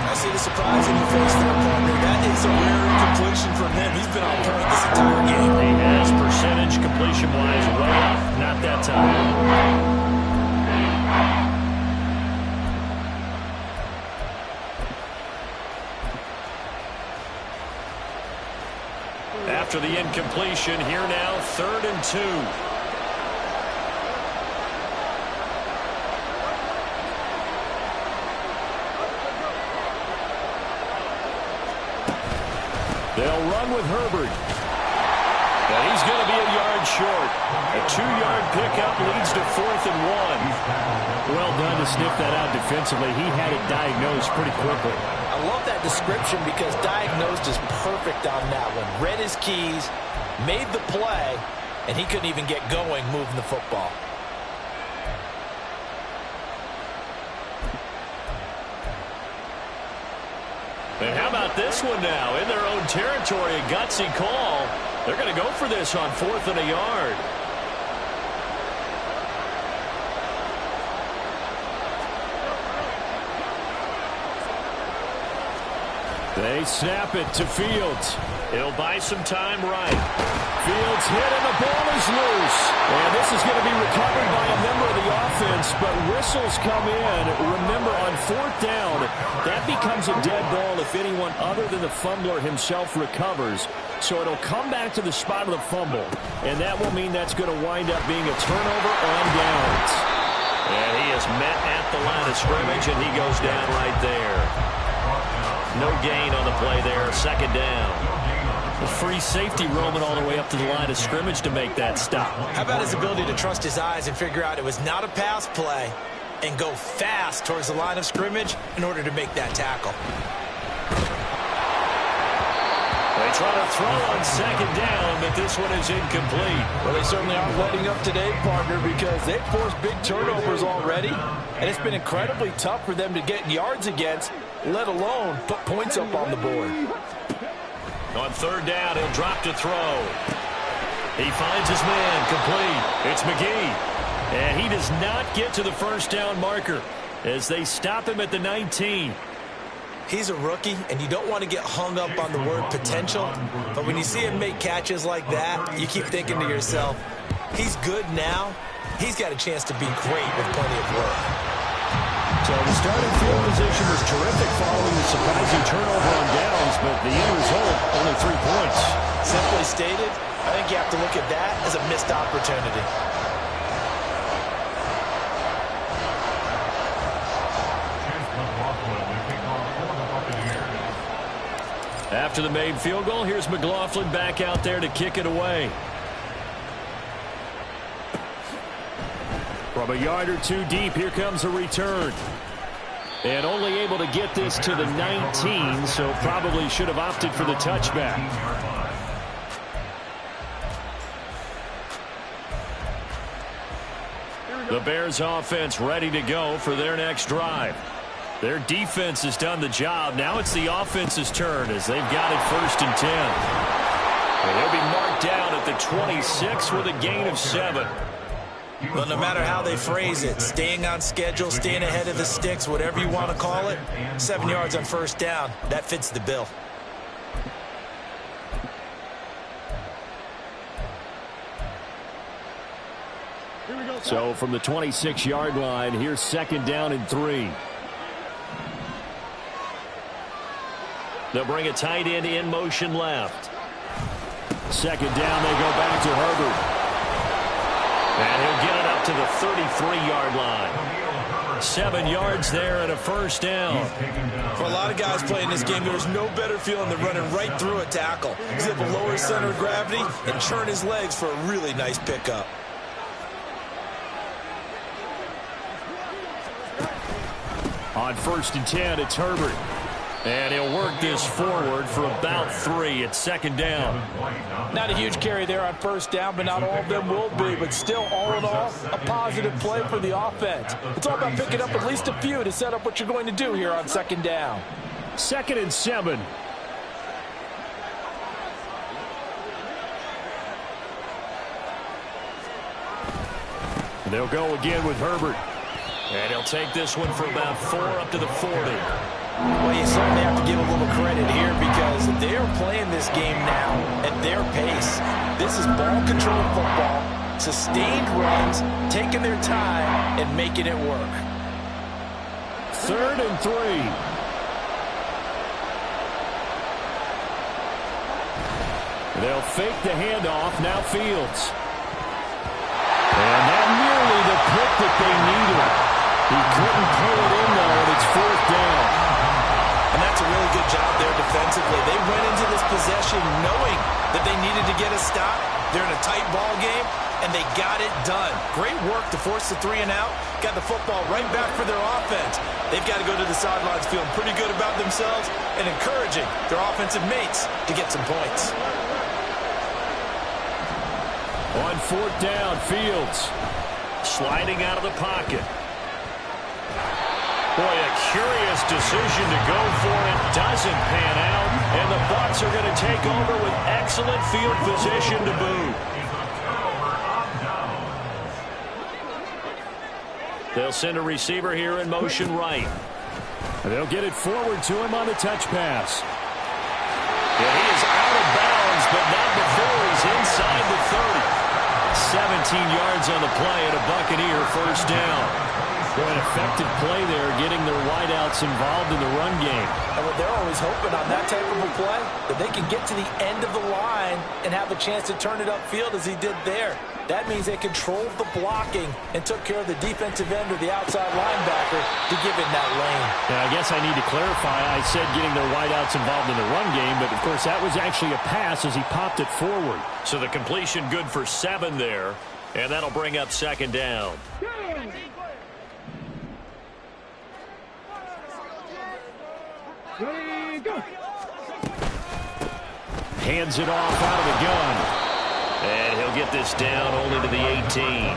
I see the surprise in your face there, partner. That is a rare completion from him. He's been on point this entire game. He has percentage completion-wise way up. Not that time. After the incompletion, here now, 3rd and 2. They'll run with Herbert. And he's going to be a yard short. A 2-yard pickup leads to 4th and 1. Well done to sniff that out defensively. He had it diagnosed pretty quickly. I love that description because diagnosed is perfect on that one. Read his keys, made the play, and he couldn't even get going moving the football. And how about this one now? In their own territory, a gutsy call. They're going to go for this on 4th and a yard. They snap it to Fields. He'll buy some time right. Fields hit and the ball is loose. And this is going to be recovered by a member of the offense, but whistles come in. Remember, on 4th down, that becomes a dead ball if anyone other than the fumbler himself recovers. So it'll come back to the spot of the fumble, and that will mean that's going to wind up being a turnover on downs. And he is met at the line of scrimmage, and he goes down right there. No gain on the play there, 2nd down. A free safety roaming all the way up to the line of scrimmage to make that stop. How about his ability to trust his eyes and figure out it was not a pass play and go fast towards the line of scrimmage in order to make that tackle. They try to throw on 2nd down, but this one is incomplete. Well, they certainly aren't letting up today, partner, because they've forced big turnovers already, and it's been incredibly tough for them to get yards against, let alone put points up on the board. On 3rd down, he'll drop to throw. He finds his man, complete. It's McGee. And he does not get to the 1st down marker as they stop him at the 19. He's a rookie, and you don't want to get hung up on the word potential, but when you see him make catches like that, you keep thinking to yourself, he's good now. He's got a chance to be great with plenty of work. So the starting field position was terrific following the surprising turnover on downs, but the end result, only 3 points. Simply stated, I think you have to look at that as a missed opportunity. Chase McLaughlin, the kickoff for the Buccaneers. After the made field goal, here's McLaughlin back out there to kick it away. From a yard or two deep, here comes a return. And only able to get this to the 19, so probably should have opted for the touchback. The Bears offense ready to go for their next drive. Their defense has done the job. Now it's the offense's turn as they've got it 1st and 10. And they'll be marked down at the 26 with a gain of 7. But no matter how they phrase it, staying on schedule, staying ahead of the sticks, whatever you want to call it, 7 yards on 1st down, that fits the bill. So from the 26-yard line, here's 2nd down and 3. They'll bring a tight end in motion left. 2nd down, they go back to Herbert. And he'll get it up to the 33-yard line. 7 yards there and a 1st down. For a lot of guys playing this game, there's no better feeling than running right through a tackle. He's able to lower his center of gravity and churn his legs for a really nice pickup. On 1st and 10, it's Herbert. And he'll work this forward for about 3. It's 2nd down. Not a huge carry there on 1st down, but not all of them will be. But still, all in all, a positive play for the offense. It's all about picking up at least a few to set up what you're going to do here on 2nd down. 2nd and 7. They'll go again with Herbert. And he'll take this one for about 4 up to the 40. Well, you certainly have to give a little credit here because they are playing this game now at their pace. This is ball-controlled football, sustained runs, taking their time, and making it work. 3rd and 3. They'll fake the handoff. Now Fields. And that nearly the pick that they needed. He couldn't pull it in, though, and it's 4th down. And that's a really good job there defensively. They went into this possession knowing that they needed to get a stop. They're in a tight ball game, and they got it done. Great work to force the 3 and out. Got the football right back for their offense. They've got to go to the sidelines feeling pretty good about themselves and encouraging their offensive mates to get some points. On 4th down, Fields sliding out of the pocket. Boy, a curious decision to go for it. Doesn't pan out, and the Bucs are going to take over with excellent field position to boot. They'll send a receiver here in motion right. They'll get it forward to him on the touch pass. Yeah, he is out of bounds, but not before he's inside the 30. 17 yards on the play and a Buccaneer 1st down. Boy, an effective play there, getting their wideouts involved in the run game. And what they're always hoping on that type of a play, that they can get to the end of the line and have a chance to turn it upfield as he did there. That means they controlled the blocking and took care of the defensive end or the outside linebacker to give in that lane. Yeah, I guess I need to clarify. I said getting their wideouts involved in the run game, but, of course, that was actually a pass as he popped it forward. So the completion good for 7 there, and that'll bring up 2nd down. Hands it off out of the gun. And he'll get this down only to the 18.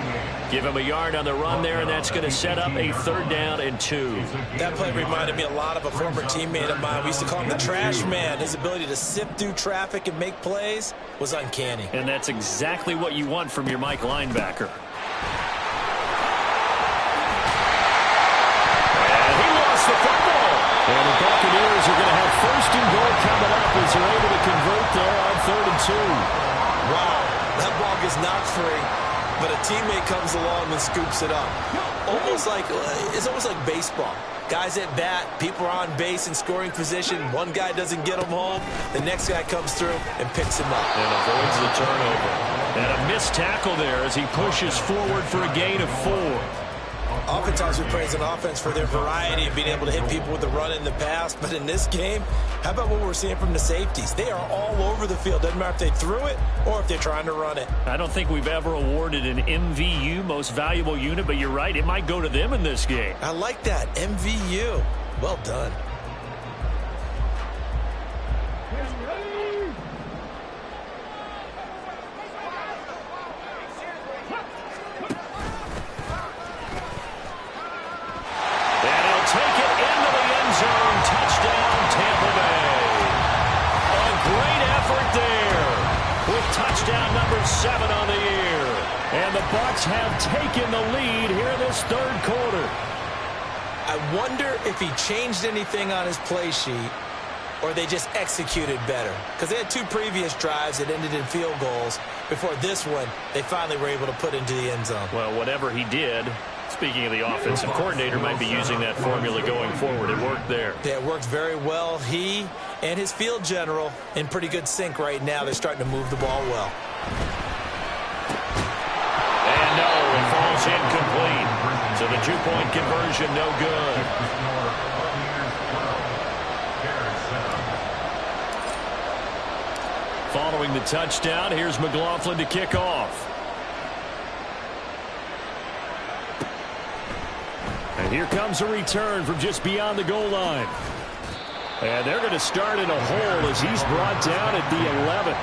Give him a yard on the run there, and that's going to set up a 3rd down and 2. That play reminded me a lot of a former teammate of mine. We used to call him the trash man. His ability to sift through traffic and make plays was uncanny. And that's exactly what you want from your Mike linebacker. And he lost the football. And the Buccaneers are going to have 1st and goal coming up as they're able to convert there on 3rd and 2. Wow, that ball gets knocked free, but a teammate comes along and scoops it up. It's almost like baseball. Guys at bat, people are on base in scoring position. One guy doesn't get him home. The next guy comes through and picks him up. And avoids the turnover. And a missed tackle there as he pushes forward for a gain of 4. Oftentimes we praise an offense for their variety of being able to hit people with the run in the pass. But in this game, how about what we're seeing from the safeties? They are all over the field. Doesn't matter if they threw it or if they're trying to run it. I don't think we've ever awarded an MVU, most valuable unit, but you're right. It might go to them in this game. I like that. MVU. Well done. Touchdown number 7 on the year. And the Bucs have taken the lead here in this third quarter. I wonder if he changed anything on his play sheet or they just executed better. Because they had 2 previous drives that ended in field goals. Before this one, they finally were able to put into the end zone. Well, whatever he did, speaking of the offensive coordinator, might be using that formula going forward. It worked there. Yeah, it worked very well. He and his field general in pretty good sync right now. They're starting to move the ball well. And no, it falls incomplete. So the 2-point conversion, no good. Following the touchdown, here's McLaughlin to kick off. And here comes a return from just beyond the goal line. And they're going to start in a hole as he's brought down at the 11.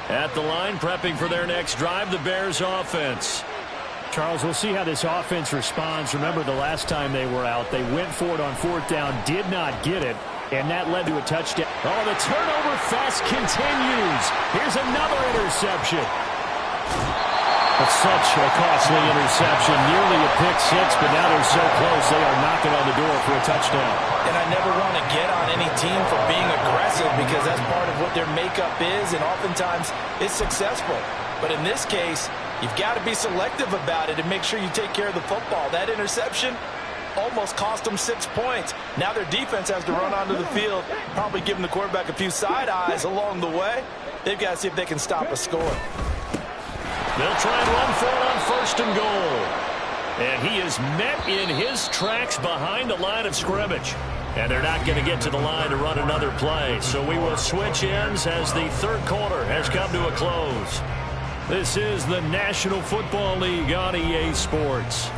At the line, prepping for their next drive, the Bears offense. Charles, we'll see how this offense responds. Remember the last time they were out, they went for it on 4th down, did not get it, and that led to a touchdown. Oh, the turnover fest continues. Here's another interception. That's such a costly interception, nearly a pick-6, but now they're so close they are knocking on the door for a touchdown. And I never want to get on any team for being aggressive because that's part of what their makeup is, and oftentimes it's successful. But in this case, you've got to be selective about it and make sure you take care of the football. That interception almost cost them 6 points. Now their defense has to run onto the field, probably giving the quarterback a few side eyes along the way. They've got to see if they can stop a score. They'll try and run for it on 1st and goal. And he is met in his tracks behind the line of scrimmage. And they're not going to get to the line to run another play. So we will switch ends as the third quarter has come to a close. This is the National Football League on EA Sports.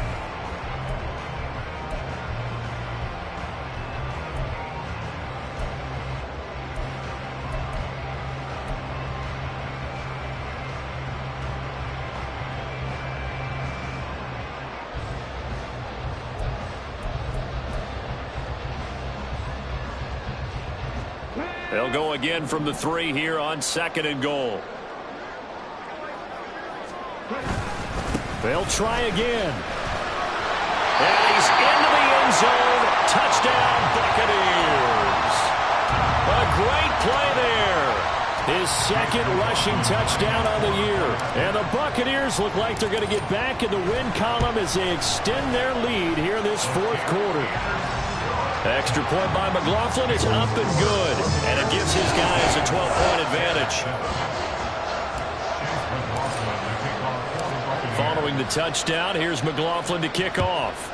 They'll go again from the 3 here on 2nd and goal. They'll try again. And he's into the end zone. Touchdown, Buccaneers. A great play there. His 2nd rushing touchdown on the year. And the Buccaneers look like they're going to get back in the win column as they extend their lead here in this 4th quarter. Extra point by McLaughlin is up and good. And it gives his guys a 12-point advantage. Following the touchdown, here's McLaughlin to kick off.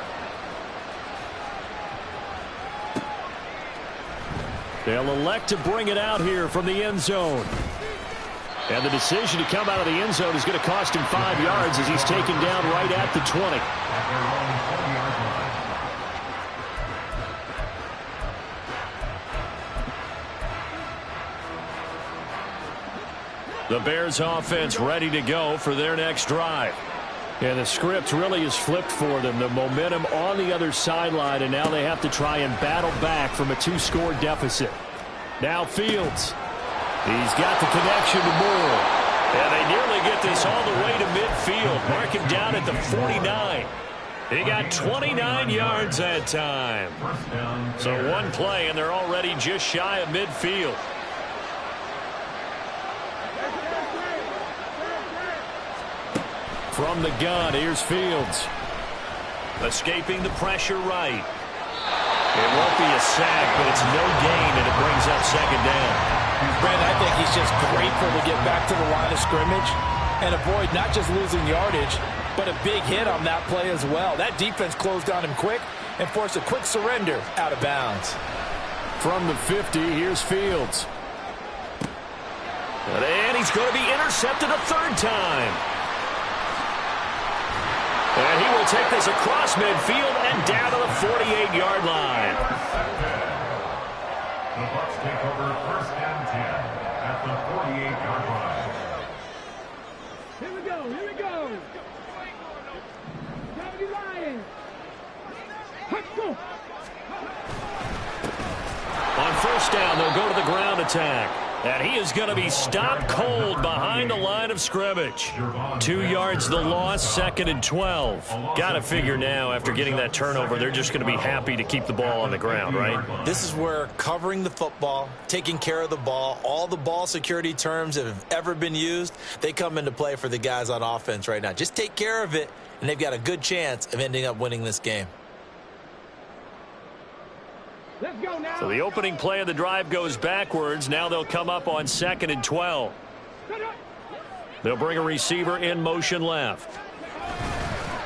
They'll elect to bring it out here from the end zone. And the decision to come out of the end zone is going to cost him 5 yards as he's taken down right at the 20. The Bears offense ready to go for their next drive. And the script really is flipped for them. The momentum on the other sideline, and now they have to try and battle back from a 2-score deficit. Now Fields. He's got the connection to Moore. And they nearly get this all the way to midfield. Mark him down at the 49. He got 29 yards that time. So one play, and they're already just shy of midfield. From the gun, here's Fields. Escaping the pressure right. It won't be a sack, but it's no gain, and it brings up 2nd down. Brandon, I think he's just grateful to get back to the line of scrimmage and avoid not just losing yardage, but a big hit on that play as well. That defense closed on him quick and forced a quick surrender out of bounds. From the 50, here's Fields. And he's going to be intercepted a third time. And he will take this across midfield and down to the 48-yard line. The Bucs take over first and 10 at the 48-yard line. Here we go, here we go. Down the line. Let's go. On first down, they'll go to the ground attack. And he is going to be stopped cold behind the line of scrimmage. 2 yards the loss, 2nd and 12. Got to figure now, after getting that turnover, they're just going to be happy to keep the ball on the ground, right? This is where covering the football, taking care of the ball, all the ball security terms that have ever been used, they come into play for the guys on offense right now. Just take care of it, and they've got a good chance of ending up winning this game. Let's go now. So the opening play of the drive goes backwards. Now they'll come up on 2nd and 12. They'll bring a receiver in motion left.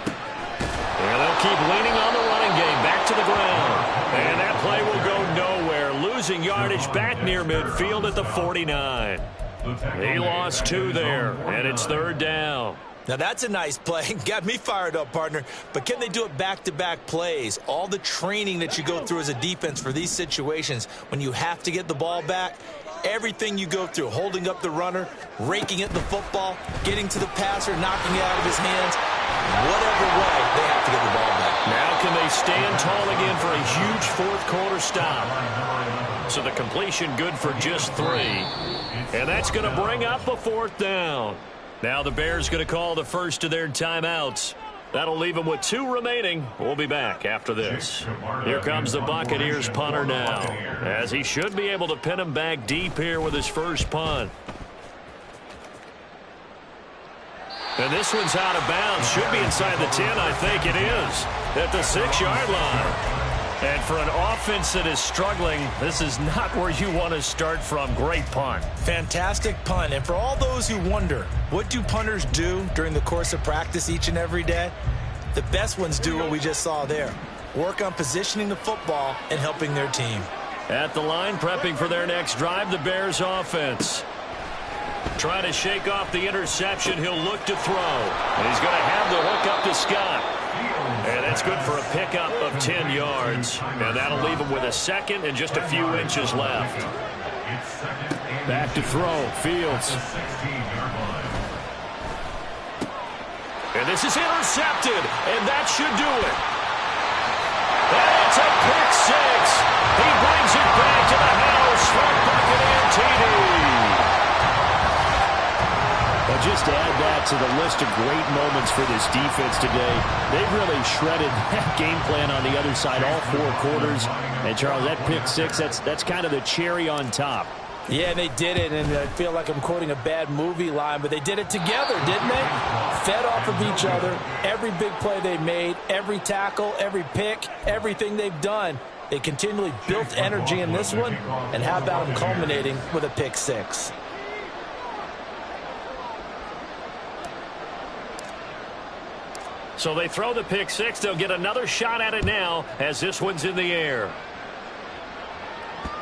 And they'll keep leaning on the running game. Back to the ground. And that play will go nowhere. Losing yardage back near midfield at the 49. He lost 2 there, and it's 3rd down. Now, that's a nice play. Got me fired up, partner. But can they do it back-to-back plays? All the training that you go through as a defense for these situations, when you have to get the ball back, everything you go through, holding up the runner, raking at the football, getting to the passer, knocking it out of his hands, whatever way, they have to get the ball back. Now can they stand tall again for a huge fourth-quarter stop? So the completion good for just 3. And that's going to bring up a 4th down. Now the Bears going to call the first of their timeouts. That'll leave them with 2 remaining. We'll be back after this. Here comes the Buccaneers punter now, as he should be able to pin him back deep here with his first punt. And this one's out of bounds. Should be inside the 10, I think it is, at the 6-yard line. And for an offense that is struggling, this is not where you want to start from. Great punt. Fantastic punt. And for all those who wonder, what do punters do during the course of practice each and every day? The best ones do what we just saw there. Work on positioning the football and helping their team. At the line, prepping for their next drive, the Bears offense. Trying to shake off the interception. He'll look to throw. And he's going to have the hook up to Scott. And that's good for a pickup of 10 yards. And that'll leave him with a 2nd and just a few inches left. Back to throw. Fields. And this is intercepted. And that should do it. And it's a pick 6. He brings it back to the house for Buccaneer TD. Well, just to add that to the list of great moments for this defense today, they've really shredded that game plan on the other side all 4 quarters. And, Charles, that pick 6, that's kind of the cherry on top. Yeah, they did it, and I feel like I'm quoting a bad movie line, but they did it together, didn't they? Fed off of each other. Every big play they made, every tackle, every pick, everything they've done. They continually built energy in this one, and how about them culminating with a pick 6? So they throw the pick 6. They'll get another shot at it now as this one's in the air.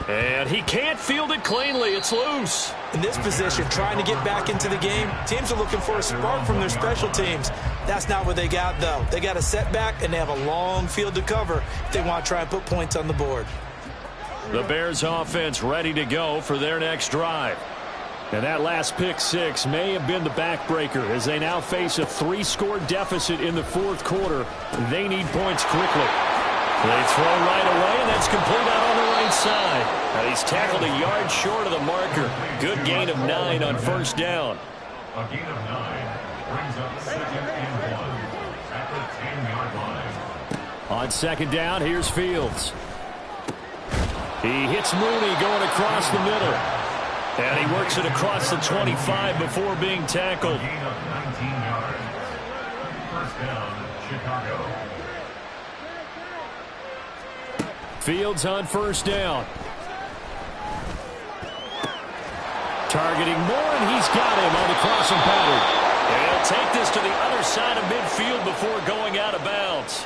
And he can't field it cleanly. It's loose. In this position, trying to get back into the game, teams are looking for a spark from their special teams. That's not what they got, though. They got a setback, and they have a long field to cover if they want to try and put points on the board. The Bears offense ready to go for their next drive. And that last pick 6 may have been the backbreaker as they now face a 3-score deficit in the 4th quarter. They need points quickly. They throw right away, and that's complete out on the right side. Now he's tackled a yard short of the marker. Good gain of 9 on first down. A gain of 9 brings up 2nd and 1 at the 10-yard line. On 2nd down, here's Fields. He hits Mooney going across the middle. And he works it across the 25 before being tackled. A gain of 19 yards. First down, Chicago. Fields on first down. Targeting Moore, and he's got him on the crossing pattern. And he'll take this to the other side of midfield before going out of bounds.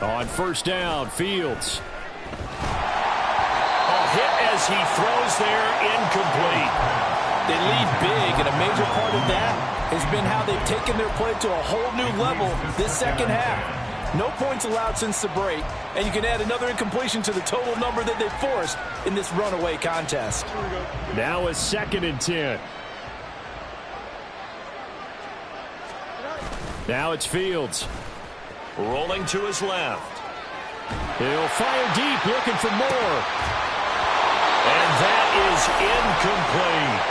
On first down, Fields. A hit as he throws there, incomplete. They lead big, and a major part of that has been how they've taken their play to a whole new level this second half. No points allowed since the break, and you can add another incompletion to the total number that they've forced in this runaway contest. Now a 2nd and 10. Now it's Fields. Rolling to his left. He'll fire deep, looking for more. And that is incomplete.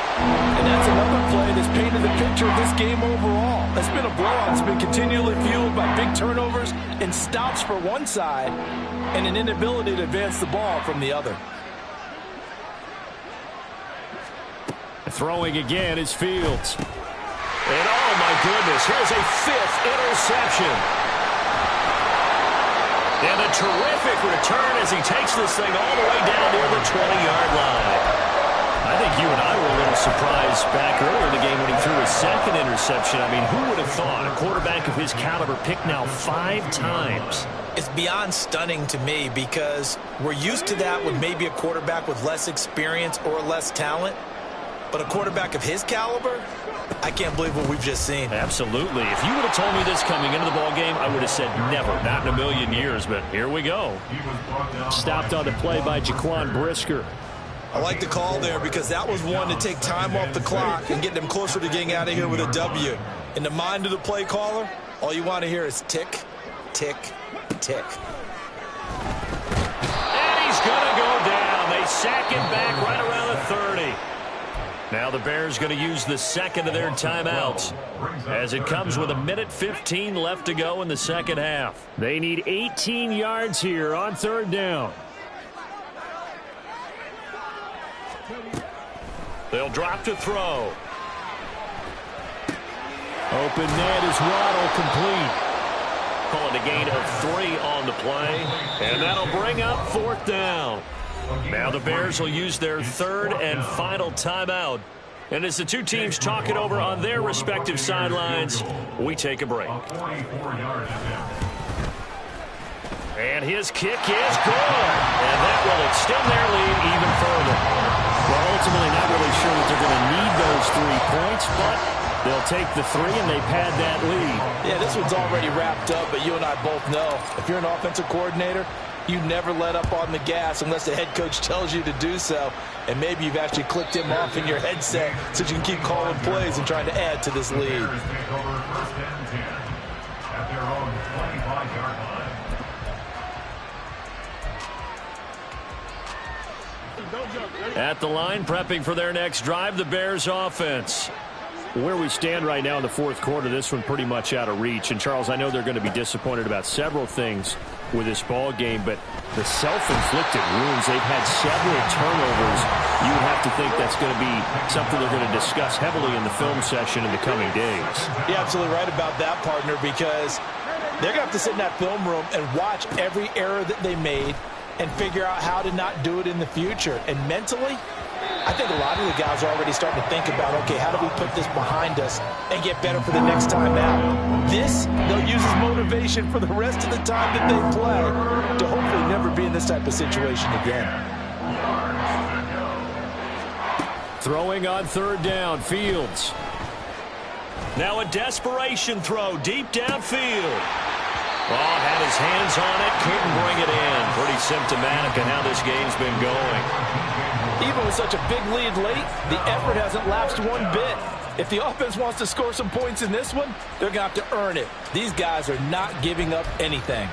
And that's another play that's painted the picture of this game overall. It's been a blowout. It's been continually fueled by big turnovers and stops for one side and an inability to advance the ball from the other. Throwing again is Fields. And oh my goodness, here's a 5th interception. And a terrific return as he takes this thing all the way down near the 20-yard line. I think you and I were a little surprised back earlier in the game when he threw his 2nd interception. I mean, who would have thought a quarterback of his caliber picked now 5 times? It's beyond stunning to me because we're used to that with maybe a quarterback with less experience or less talent. But a quarterback of his caliber, I can't believe what we've just seen. Absolutely. If you would have told me this coming into the ball game, I would have said never, not in a million years. But here we go. Stopped on the play by Jaquan Brisker. I like the call there because that was one to take time off the clock and get them closer to getting out of here with a W. In the mind of the play caller, all you want to hear is tick, tick, tick. And he's going to go down. They sack him back right around the 30. Now the Bears going to use the 2nd of their timeouts as it comes with 1:15 left to go in the second half. They need 18 yards here on 3rd down. They'll drop to throw. Open net is Waddle, complete. Calling a gain of 3 on the play. And that'll bring up 4th down. Now the Bears will use their 3rd and final timeout. And as the two teams talk it over on their respective sidelines, we take a break. And his kick is good. And that will extend their lead even further. Well, ultimately not really sure that they're going to need those 3 points, but they'll take the 3 and they pad that lead. Yeah, this one's already wrapped up, but you and I both know if you're an offensive coordinator, you never let up on the gas unless the head coach tells you to do so. And maybe you've actually clicked him off in your headset so you can keep calling plays and trying to add to this lead. At the line, prepping for their next drive, the Bears offense. Where we stand right now in the 4th quarter, this one pretty much out of reach. And, Charles, I know they're going to be disappointed about several things with this ball game, but the self-inflicted wounds, they've had several turnovers. You would have to think that's going to be something they're going to discuss heavily in the film session in the coming days. You're absolutely right about that, partner, because they're going to have to sit in that film room and watch every error that they made and figure out how to not do it in the future. And mentally, I think a lot of the guys are already starting to think about, okay, how do we put this behind us and get better for the next time out? This, they'll use as motivation for the rest of the time that they play to hopefully never be in this type of situation again. Throwing on 3rd down, Fields. Now a desperation throw deep downfield. Oh, had his hands on it, couldn't bring it in. Pretty symptomatic of how this game's been going. Even with such a big lead late, the effort hasn't lapsed one bit. If the offense wants to score some points in this one, they're going to have to earn it. These guys are not giving up anything.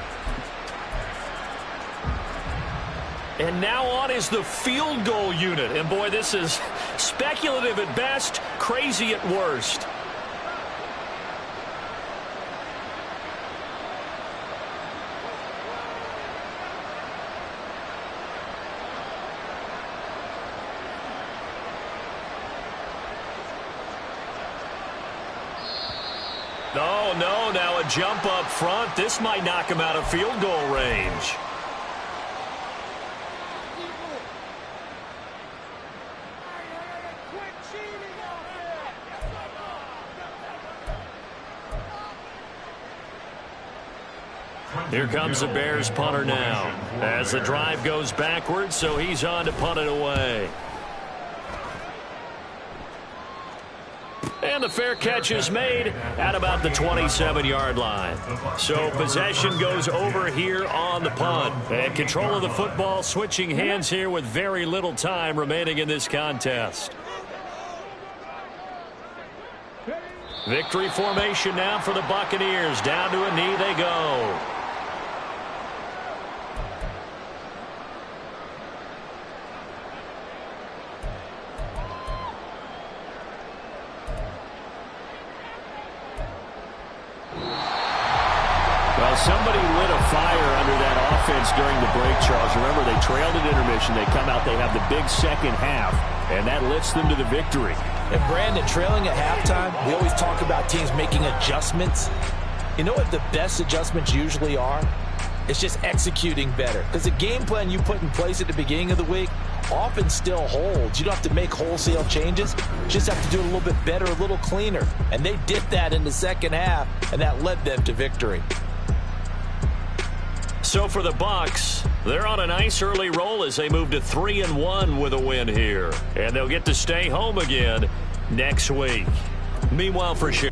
And now on is the field goal unit. And, boy, this is speculative at best, crazy at worst. jump up front. This might knock him out of field goal range. Here comes the Bears punter now as the drive goes backwards, so he's on to punt it away. And the fair catch is made at about the 27-yard line. So possession goes over here on the punt. And control of the football switching hands here with very little time remaining in this contest. Victory formation now for the Buccaneers. Down to a knee they go. Somebody lit a fire under that offense during the break, Charles. Remember, they trailed at intermission. They come out, they have the big second half, and that lifts them to the victory. And Brandon, trailing at halftime, we always talk about teams making adjustments. You know what the best adjustments usually are? It's just executing better. Because the game plan you put in place at the beginning of the week often still holds. You don't have to make wholesale changes. You just have to do it a little bit better, a little cleaner. And they did that in the second half, and that led them to victory. So for the Bucs, they're on a nice early roll as they move to 3-1 with a win here. And they'll get to stay home again next week. Meanwhile, for sure.